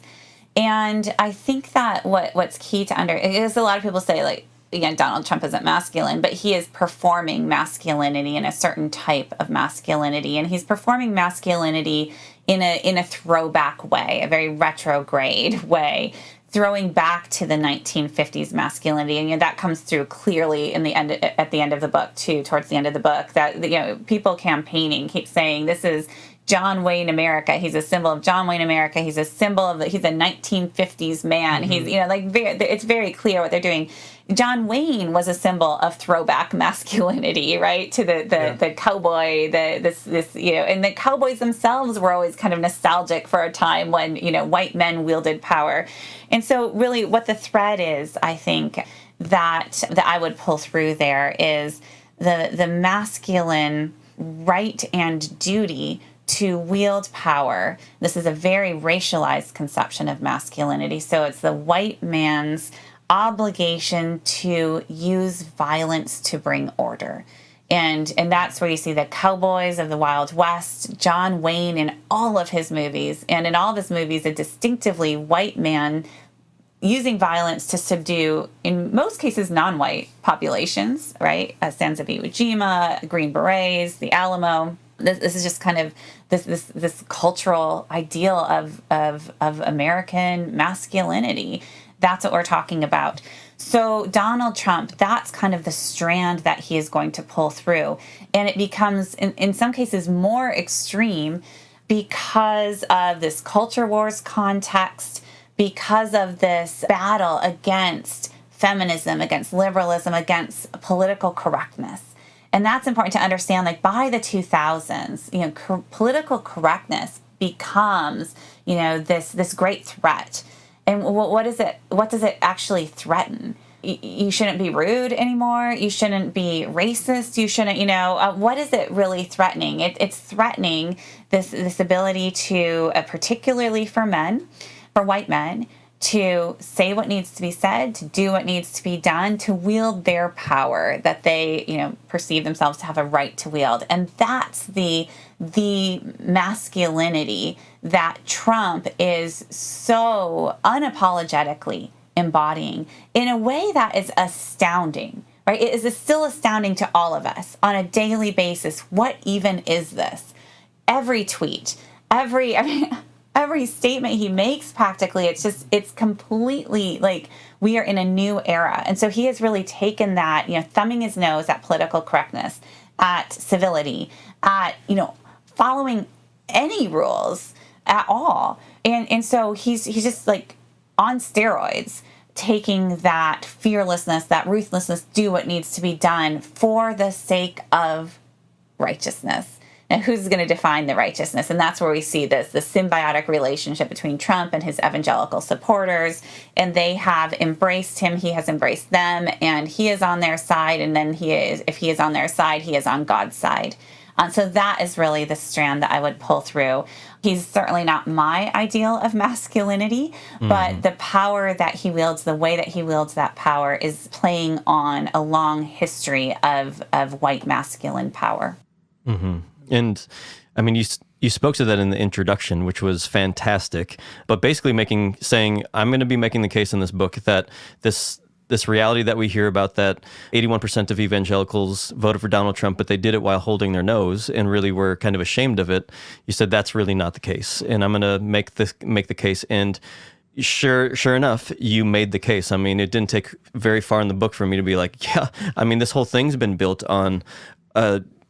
S1: And I think that what's key to is a lot of people say, like, again, Donald Trump isn't masculine, but he is performing masculinity in a certain type of masculinity. And he's performing masculinity in a throwback way, a very retrograde way, throwing back to the 1950s masculinity, and that comes through clearly at the end of the book too. Towards the end of the book, that people campaigning keep saying this is John Wayne America. He's a symbol of John Wayne America. He's a symbol of he's a 1950s man. Mm-hmm. He's it's very clear what they're doing. John Wayne was a symbol of throwback masculinity, right? To the cowboy, and the cowboys themselves were always kind of nostalgic for a time when, white men wielded power. And so really what the thread is, I think, that I would pull through there is the masculine right and duty to wield power. This is a very racialized conception of masculinity. So it's the white man's obligation to use violence to bring order. And that's where you see the cowboys of the Wild West, John Wayne in all of his movies, and in all of his movies, a distinctively white man using violence to subdue, in most cases, non-white populations, right? Sons of Iwo Jima, Green Berets, the Alamo. This is just kind of this cultural ideal of American masculinity. That's what we're talking about. So Donald Trump, that's kind of the strand that he is going to pull through. And it becomes, in some cases, more extreme because of this culture wars context, because of this battle against feminism, against liberalism, against political correctness. And that's important to understand, like by the 2000s, political correctness becomes, this great threat. And what is it? What does it actually threaten? You shouldn't be rude anymore. You shouldn't be racist. You shouldn't, what is it really threatening? It's threatening this ability to, particularly for men, for white men, to say what needs to be said, to do what needs to be done, to wield their power that they, perceive themselves to have a right to wield. And that's the masculinity that Trump is so unapologetically embodying in a way that is astounding, right? It is still astounding to all of us on a daily basis. What even is this? Every tweet, every statement he makes, practically, it's completely like we are in a new era. And so he has really taken that, thumbing his nose at political correctness, at civility, at, following any rules at all. And so he's just like on steroids, taking that fearlessness, that ruthlessness, do what needs to be done for the sake of righteousness. Now, who's going to define the righteousness? And that's where we see the symbiotic relationship between Trump and his evangelical supporters. And they have embraced him. He has embraced them. And he is on their side. And then if he is on their side, he is on God's side. So that is really the strand that I would pull through. He's certainly not my ideal of masculinity, but the power that he wields, the way that he wields that power is playing on a long history of white masculine power.
S2: And I mean, you spoke to that in the introduction, which was fantastic, but basically saying, I'm going to be making the case in this book that this reality that we hear about, that 81% of evangelicals voted for Donald Trump, but they did it while holding their nose and really were kind of ashamed of it. You said that's really not the case. And I'm going to make the case. And sure enough, you made the case. I mean, it didn't take very far in the book for me to be like, yeah, I mean, this whole thing's been built on,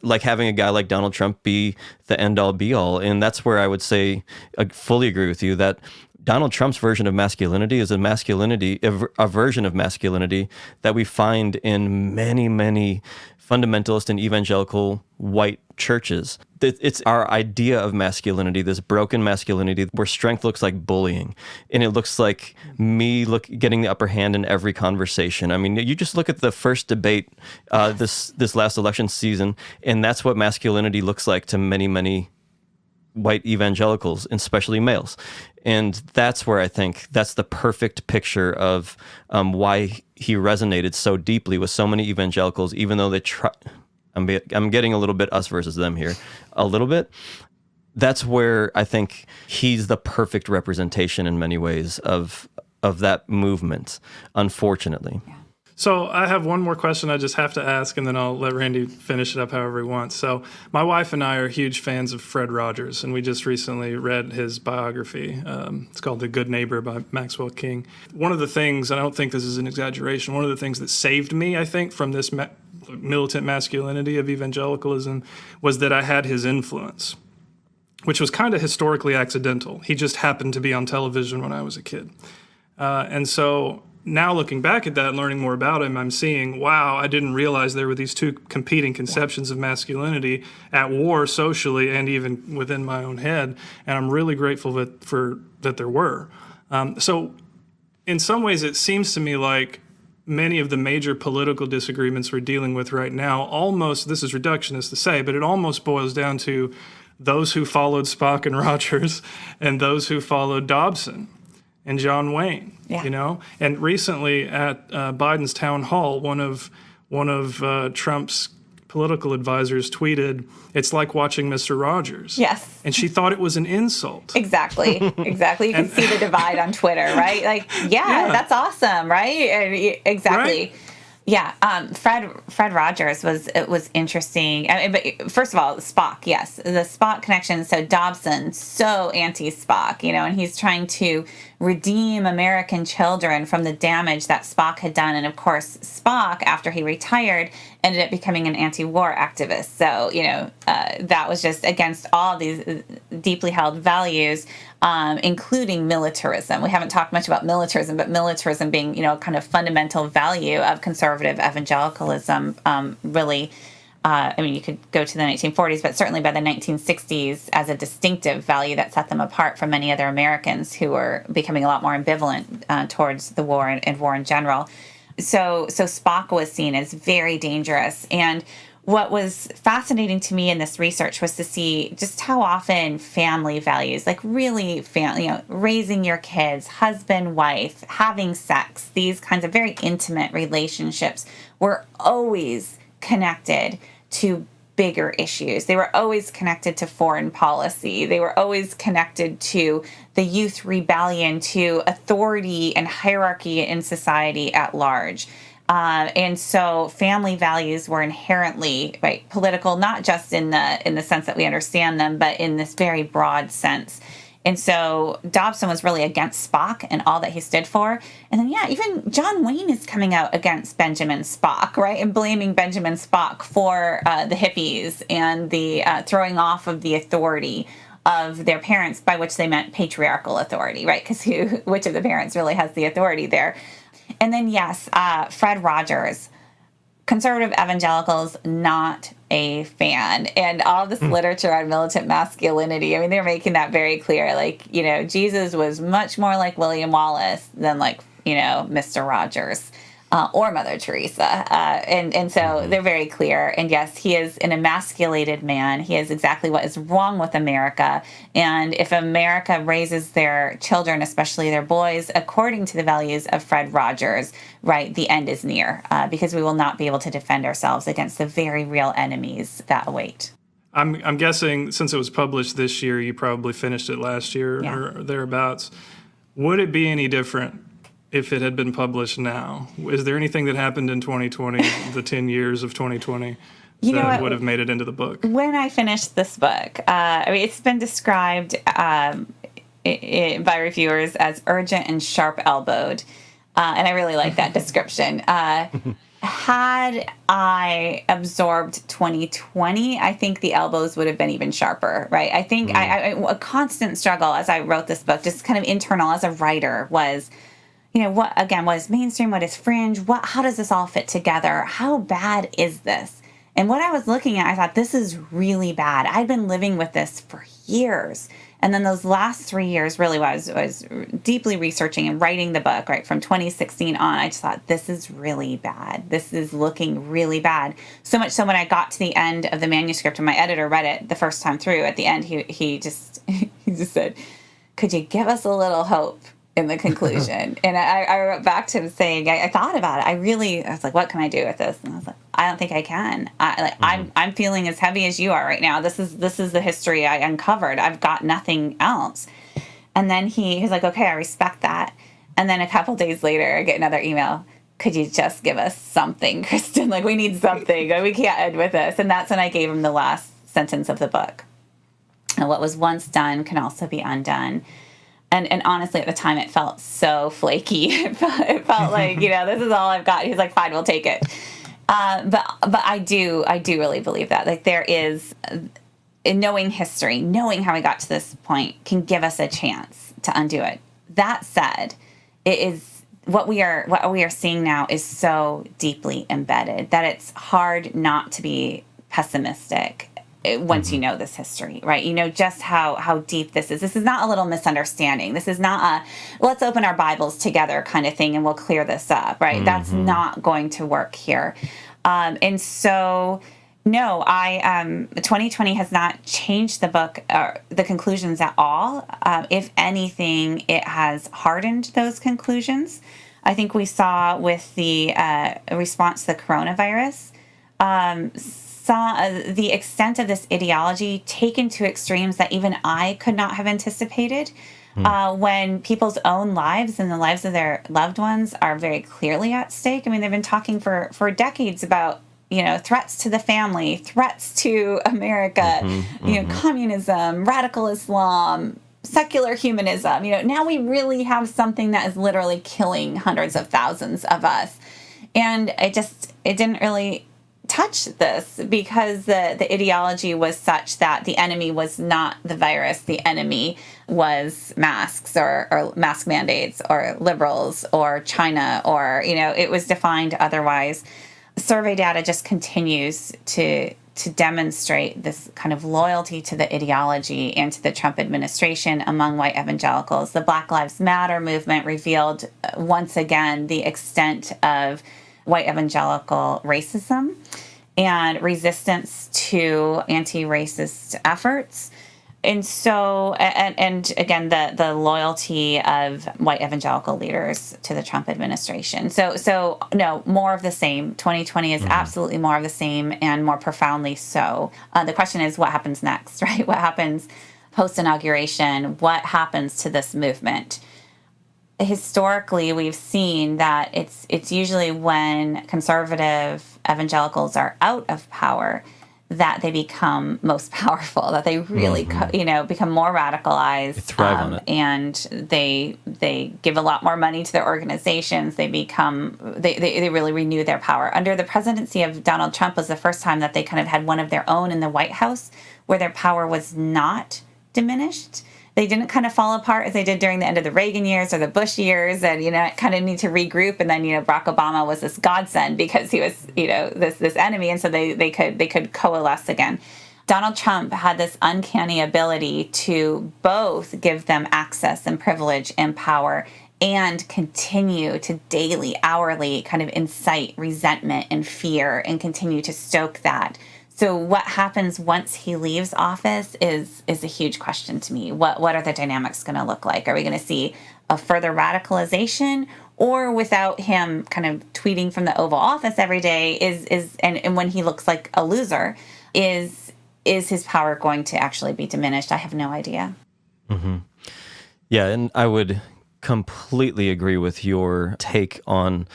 S2: like having a guy like Donald Trump be the end all be all. And that's where I would say, I fully agree with you that Donald Trump's version of masculinity is a version of masculinity that we find in many, many fundamentalist and evangelical white churches. It's our idea of masculinity, this broken masculinity where strength looks like bullying, and it looks like me getting the upper hand in every conversation. I mean, you just look at the first debate this last election season, and that's what masculinity looks like to many, many white evangelicals, especially males. And that's where I think that's the perfect picture of why he resonated so deeply with so many evangelicals, even though they try. I'm getting a little bit us versus them here, a little bit. That's where I think he's the perfect representation in many ways of that movement, unfortunately.
S1: Yeah.
S3: So I have one more question I just have to ask, and then I'll let Randy finish it up however he wants. So my wife and I are huge fans of Fred Rogers, and we just recently read his biography. It's called The Good Neighbor by Maxwell King. One of the things, and I don't think this is an exaggeration, one of the things that saved me, I think, from this militant masculinity of evangelicalism was that I had his influence, which was kind of historically accidental. He just happened to be on television when I was a kid. And so now looking back at that and learning more about him, I'm seeing, wow, I didn't realize there were these two competing conceptions of masculinity at war socially and even within my own head. And I'm really grateful that there were. So in some ways, it seems to me like many of the major political disagreements we're dealing with right now, almost, this is reductionist to say, but it almost boils down to those who followed Spock and Rogers and those who followed Dobson and John Wayne, you know? And recently at Biden's town hall, one of Trump's political advisors tweeted, "It's like watching Mr. Rogers."
S1: Yes.
S3: And she thought it was an insult.
S1: Exactly. You can see the divide on Twitter, right? Like, yeah, that's awesome, right? Exactly.
S3: Right?
S1: Yeah, Fred Rogers was interesting. I mean, but first of all, Spock, yes, the Spock connection. So Dobson, so anti-Spock, you know, and he's trying to redeem American children from the damage that Spock had done. And of course, Spock, after he retired, ended up becoming an anti-war activist. So, you know, that was just against all these deeply held values, including militarism. We haven't talked much about militarism, but militarism being, you know, kind of fundamental value of conservative evangelicalism, really. I mean, you could go to the 1940s, but certainly by the 1960s as a distinctive value that set them apart from many other Americans who were becoming a lot more ambivalent towards the war and war in general. So Spock was seen as very dangerous. And what was fascinating to me in this research was to see just how often family values, like really raising your kids, husband, wife, having sex, these kinds of very intimate relationships were always connected to bigger issues. They were always connected to foreign policy. They were always connected to the youth rebellion, to authority and hierarchy in society at large. And so family values were inherently political, not just in the sense that we understand them, but in this very broad sense. And so Dobson was really against Spock and all that he stood for. And then, even John Wayne is coming out against Benjamin Spock, right? And blaming Benjamin Spock for the hippies and the throwing off of the authority of their parents, by which they meant patriarchal authority, right? Because which of the parents really has the authority there? And then, Fred Rogers, conservative evangelicals, not a fan. And all this literature on militant masculinity, I mean, they're making that very clear. Like, you know, Jesus was much more like William Wallace than like, you know, Mr. Rogers. or Mother Teresa. And so they're very clear. And yes, he is an emasculated man. He is exactly what is wrong with America. And if America raises their children, especially their boys, according to the values of Fred Rogers, right, the end is near, because we will not be able to defend ourselves against the very real enemies that await.
S3: I'm guessing since it was published this year, you probably finished it last year or thereabouts. Would it be any different if it had been published now? Is there anything that happened in 2020, the 10 years of 2020, that would have made it into the book?
S1: When I finished this book, it's been described by reviewers as urgent and sharp-elbowed, and I really like that description. Had I absorbed 2020, I think the elbows would have been even sharper, right? I think a constant struggle as I wrote this book, just kind of internal as a writer, was, what is mainstream, what is fringe, how does this all fit together? How bad is this? And what I was looking at, I thought, this is really bad. I'd been living with this for years. And then those last 3 years really was deeply researching and writing the book, right, from 2016 on. I just thought, this is really bad. This is looking really bad. So much so when I got to the end of the manuscript and my editor read it the first time through, at the end, he just said, could you give us a little hope in the conclusion? And I wrote back to him saying, I thought about it. I was like, what can I do with this? And I was like, I don't think I can. I'm feeling as heavy as you are right now. This is the history I uncovered. I've got nothing else. And then he's like, okay, I respect that. And then a couple days later, I get another email. Could you just give us something, Kristin? Like, we need something. We can't end with this. And that's when I gave him the last sentence of the book. And what was once done can also be undone. And honestly, at the time, it felt so flaky. It felt like, this is all I've got. He's like, fine, we'll take it. But I do really believe that. Like, there is, in knowing history, knowing how we got to this point can give us a chance to undo it. That said, it is what we are seeing now is so deeply embedded that it's hard not to be pessimistic once you know this history, right? You know just how deep this is. This is not a little misunderstanding. This is not a, let's open our Bibles together kind of thing and we'll clear this up, right? That's not going to work here. And so, no, 2020 has not changed the book, the conclusions at all. If anything, it has hardened those conclusions. I think we saw with the response to the coronavirus, saw the extent of this ideology taken to extremes that even I could not have anticipated. When people's own lives and the lives of their loved ones are very clearly at stake. I mean, they've been talking for decades about, threats to the family, threats to America, communism, radical Islam, secular humanism. Now we really have something that is literally killing hundreds of thousands of us. And it didn't really touch this because the ideology was such that the enemy was not the virus. The enemy was masks or mask mandates or liberals or China or, it was defined otherwise. Survey data just continues to demonstrate this kind of loyalty to the ideology and to the Trump administration among white evangelicals. The Black Lives Matter movement revealed once again the extent of white evangelical racism and resistance to anti-racist efforts. And so, and again, the loyalty of white evangelical leaders to the Trump administration. So no, more of the same. 2020 is absolutely more of the same and more profoundly so. The question is, what happens next, right? What happens post-inauguration? What happens to this movement? Historically, we've seen that it's usually when conservative evangelicals are out of power that they become most powerful, that they really, become more radicalized. They
S2: thrive on it.
S1: And they give a lot more money to their organizations. They really renew their power. Under the presidency of Donald Trump was the first time that they kind of had one of their own in the White House where their power was not diminished. They didn't kind of fall apart as they did during the end of the Reagan years or the Bush years, and kind of need to regroup. And then Barack Obama was this godsend because he was this enemy, and so they could coalesce again. Donald Trump had this uncanny ability to both give them access and privilege and power and continue to daily, hourly kind of incite resentment and fear and continue to stoke that. So what happens once he leaves office is a huge question to me. What are the dynamics going to look like? Are we going to see a further radicalization, or without him kind of tweeting from the Oval Office every day and when he looks like a loser, is his power going to actually be diminished? I have no idea.
S2: Mm-hmm. Yeah, and I would completely agree with your take on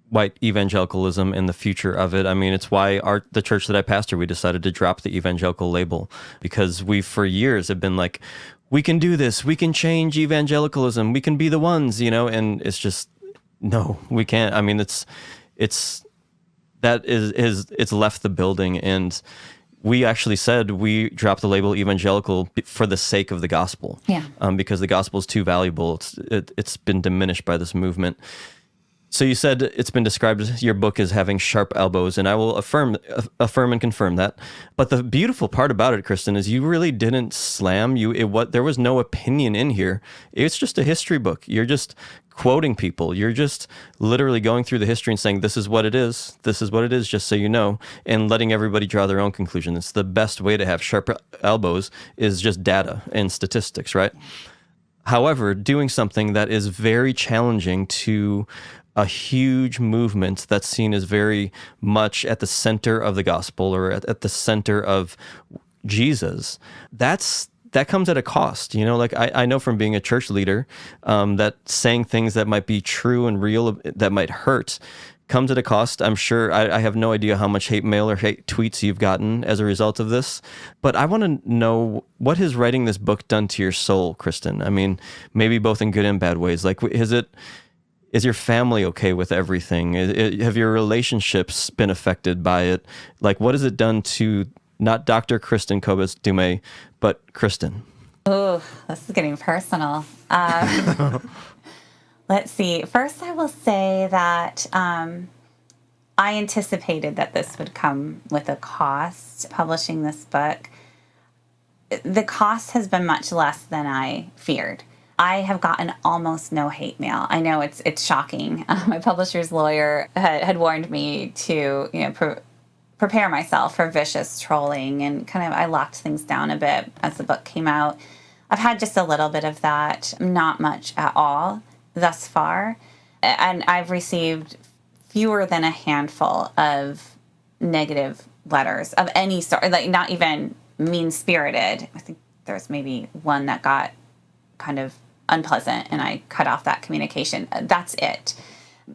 S2: white evangelicalism and the future of it. I mean, it's why the church that I pastor, we decided to drop the evangelical label, because we for years have been like, we can do this, we can change evangelicalism, we can be the ones, and it's just, no, we can't. I mean, it's left the building, and we actually said we dropped the label evangelical for the sake of the gospel.
S1: Yeah.
S2: Because the gospel is too valuable. It's been diminished by this movement. So you said it's been described, your book, as having sharp elbows, and I will affirm and confirm that. But the beautiful part about it, Kristin, is you really didn't slam. There was no opinion in here. It's just a history book. You're just quoting people. You're just literally going through the history and saying, this is what it is. This is what it is, just so you know, and letting everybody draw their own conclusion. It's the best way to have sharp elbows, is just data and statistics, right? However, doing something that is very challenging to a huge movement that's seen as very much at the center of the gospel, or at the center of Jesus, that comes at a cost. Like I know from being a church leader, that saying things that might be true and real that might hurt comes at a cost. I'm sure I have no idea how much hate mail or hate tweets you've gotten as a result of this, but I want to know, what has writing this book done to your soul, Kristin? I mean, maybe both in good and bad ways. Like, is your family okay with everything? Have your relationships been affected by it? Like, what has it done to not Dr. Kristin Kobes Du Mez, but Kristin?
S1: Oh, this is getting personal. Let's see. First, I will say that I anticipated that this would come with a cost, publishing this book. The cost has been much less than I feared. I have gotten almost no hate mail. I know it's shocking. My publisher's lawyer had warned me to prepare myself for vicious trolling, and kind of I locked things down a bit as the book came out. I've had just a little bit of that, not much at all thus far, and I've received fewer than a handful of negative letters of any sort, like not even mean-spirited. I think there's maybe one that got kind of unpleasant, and I cut off that communication. That's it.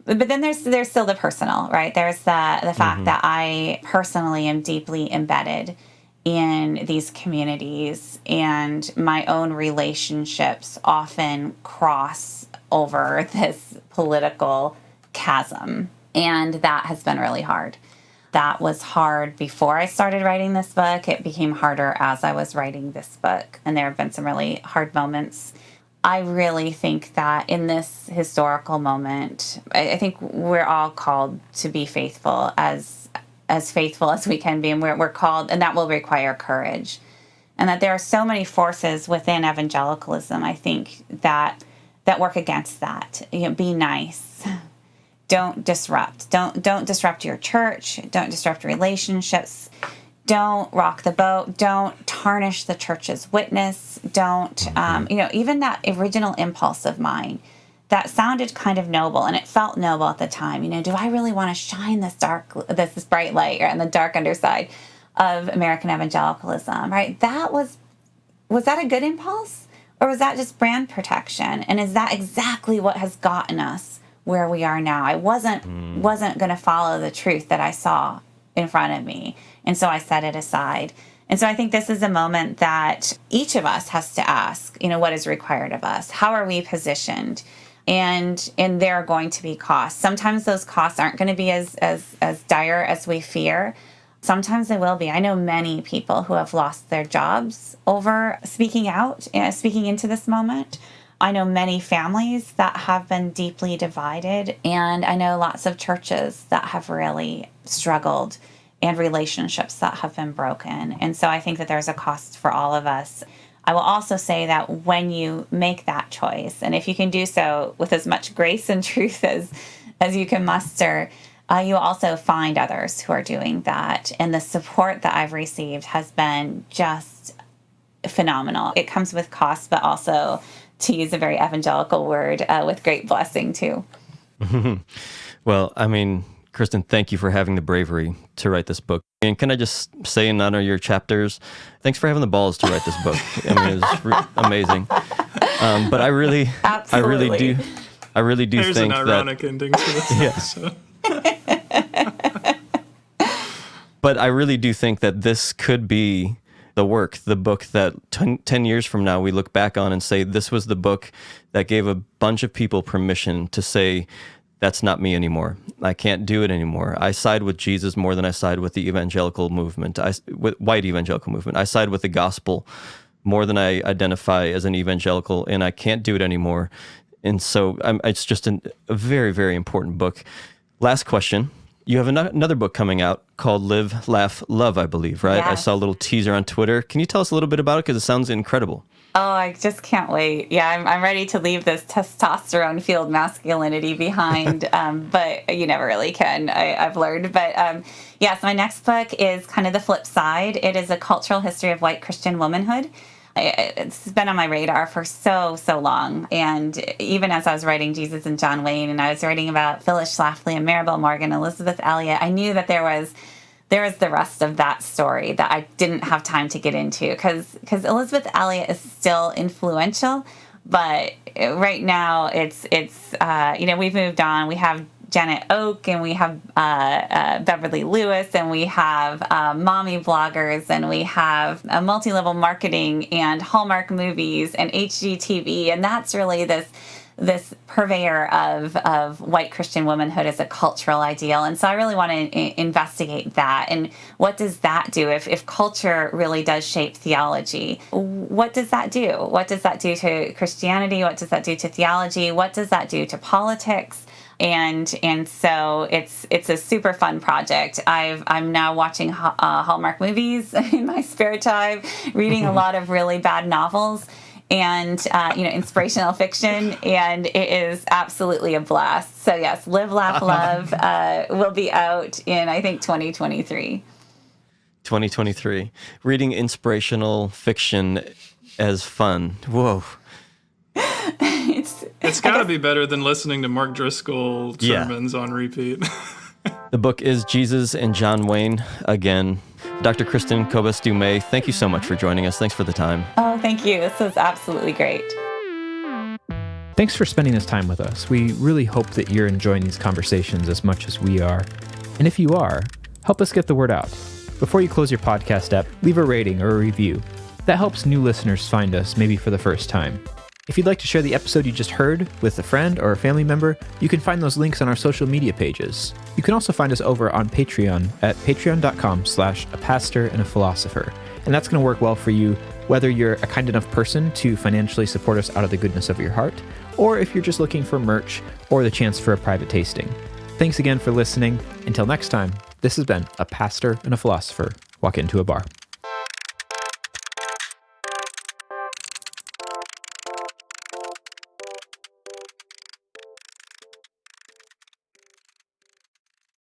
S1: But then there's still the personal, right? There's the fact that I personally am deeply embedded in these communities, and my own relationships often cross over this political chasm, and that has been really hard. That was hard before I started writing this book. It became harder as I was writing this book, and there have been some really hard moments. I really think that in this historical moment, I think we're all called to be faithful, as faithful as we can be, and we're called, and that will require courage. And that there are so many forces within evangelicalism, I think, that work against that. Be nice. Don't disrupt. Don't disrupt your church. Don't disrupt relationships. Don't rock the boat. Don't tarnish the church's witness. Don't, even that original impulse of mine that sounded kind of noble, and it felt noble at the time. Do I really want to shine this bright light on the dark underside of American evangelicalism, right? Was that a good impulse, or was that just brand protection? And is that exactly what has gotten us where we are now? I wasn't going to follow the truth that I saw in front of me. And so I set it aside. And so I think this is a moment that each of us has to ask, what is required of us? How are we positioned? And there are going to be costs. Sometimes those costs aren't going to be as dire as we fear. Sometimes they will be. I know many people who have lost their jobs over speaking out, speaking into this moment. I know many families that have been deeply divided, and I know lots of churches that have really struggled, and relationships that have been broken. And so I think that there's a cost for all of us. I will also say that when you make that choice, and if you can do so with as much grace and truth as you can muster, you also find others who are doing that. And the support that I've received has been just phenomenal. It comes with cost, but also, to use a very evangelical word, with great blessing too.
S2: Well, I mean, Kristin, thank you for having the bravery to write this book. And can I just say in honor of your chapters, thanks for having the balls to write this book. I mean, it's amazing. But I really do
S3: There's
S2: think
S3: an ironic ending to this episode.
S2: But I really do think that this could be the book that 10 years from now we look back on and say, this was the book that gave a bunch of people permission to say, that's not me anymore. I can't do it anymore. I side with Jesus more than I side with the evangelical movement, with white evangelical movement. I side with the gospel more than I identify as an evangelical, and I can't do it anymore. And so it's just a very, very important book. Last question. You have another book coming out called Live, Laugh, Love, I believe, right?
S1: Yes.
S2: I saw a little teaser on Twitter. Can you tell us a little bit about it? Because it sounds incredible.
S1: Oh, I just can't wait. Yeah, I'm ready to leave this testosterone-fueled masculinity behind, but you never really can, I've learned. But yes, my next book is kind of the flip side. It is a cultural history of white Christian womanhood. It's been on my radar for so long. And even as I was writing Jesus and John Wayne, and I was writing about Phyllis Schlafly and Maribel Morgan, Elizabeth Elliot, I knew that there was the rest of that story that I didn't have time to get into, because Elizabeth Elliot is still influential, but right now it's we've moved on. We have Janet Oak, and we have Beverly Lewis, and we have mommy bloggers, and we have multi-level marketing and Hallmark movies and HGTV, and that's really this purveyor of white Christian womanhood as a cultural ideal. And so I really want to investigate that. And what does that do? If culture really does shape theology, what does that do? What does that do to Christianity? What does that do to theology? What does that do to politics? And so it's a super fun project. I'm now watching Hallmark movies in my spare time, reading a lot of really bad novels and inspirational fiction, and it is absolutely a blast. So yes, Live, Laugh, Love will be out in, I think, 2023.
S2: 2023. Reading inspirational fiction as fun. Whoa.
S3: It's got to be better than listening to Mark Driscoll sermons on repeat.
S2: The book is Jesus and John Wayne again. Dr. Kristin Kobes Du Mez, thank you so much for joining us. Thanks for the time.
S1: Oh, thank you. This was absolutely great.
S4: Thanks for spending this time with us. We really hope that you're enjoying these conversations as much as we are. And if you are, help us get the word out. Before you close your podcast app, leave a rating or a review. That helps new listeners find us, maybe for the first time. If you'd like to share the episode you just heard with a friend or a family member, you can find those links on our social media pages. You can also find us over on Patreon at patreon.com/apastorandphilosopher. And that's going to work well for you, whether you're a kind enough person to financially support us out of the goodness of your heart, or if you're just looking for merch or the chance for a private tasting. Thanks again for listening. Until next time, this has been A Pastor and a Philosopher Walk Into a Bar.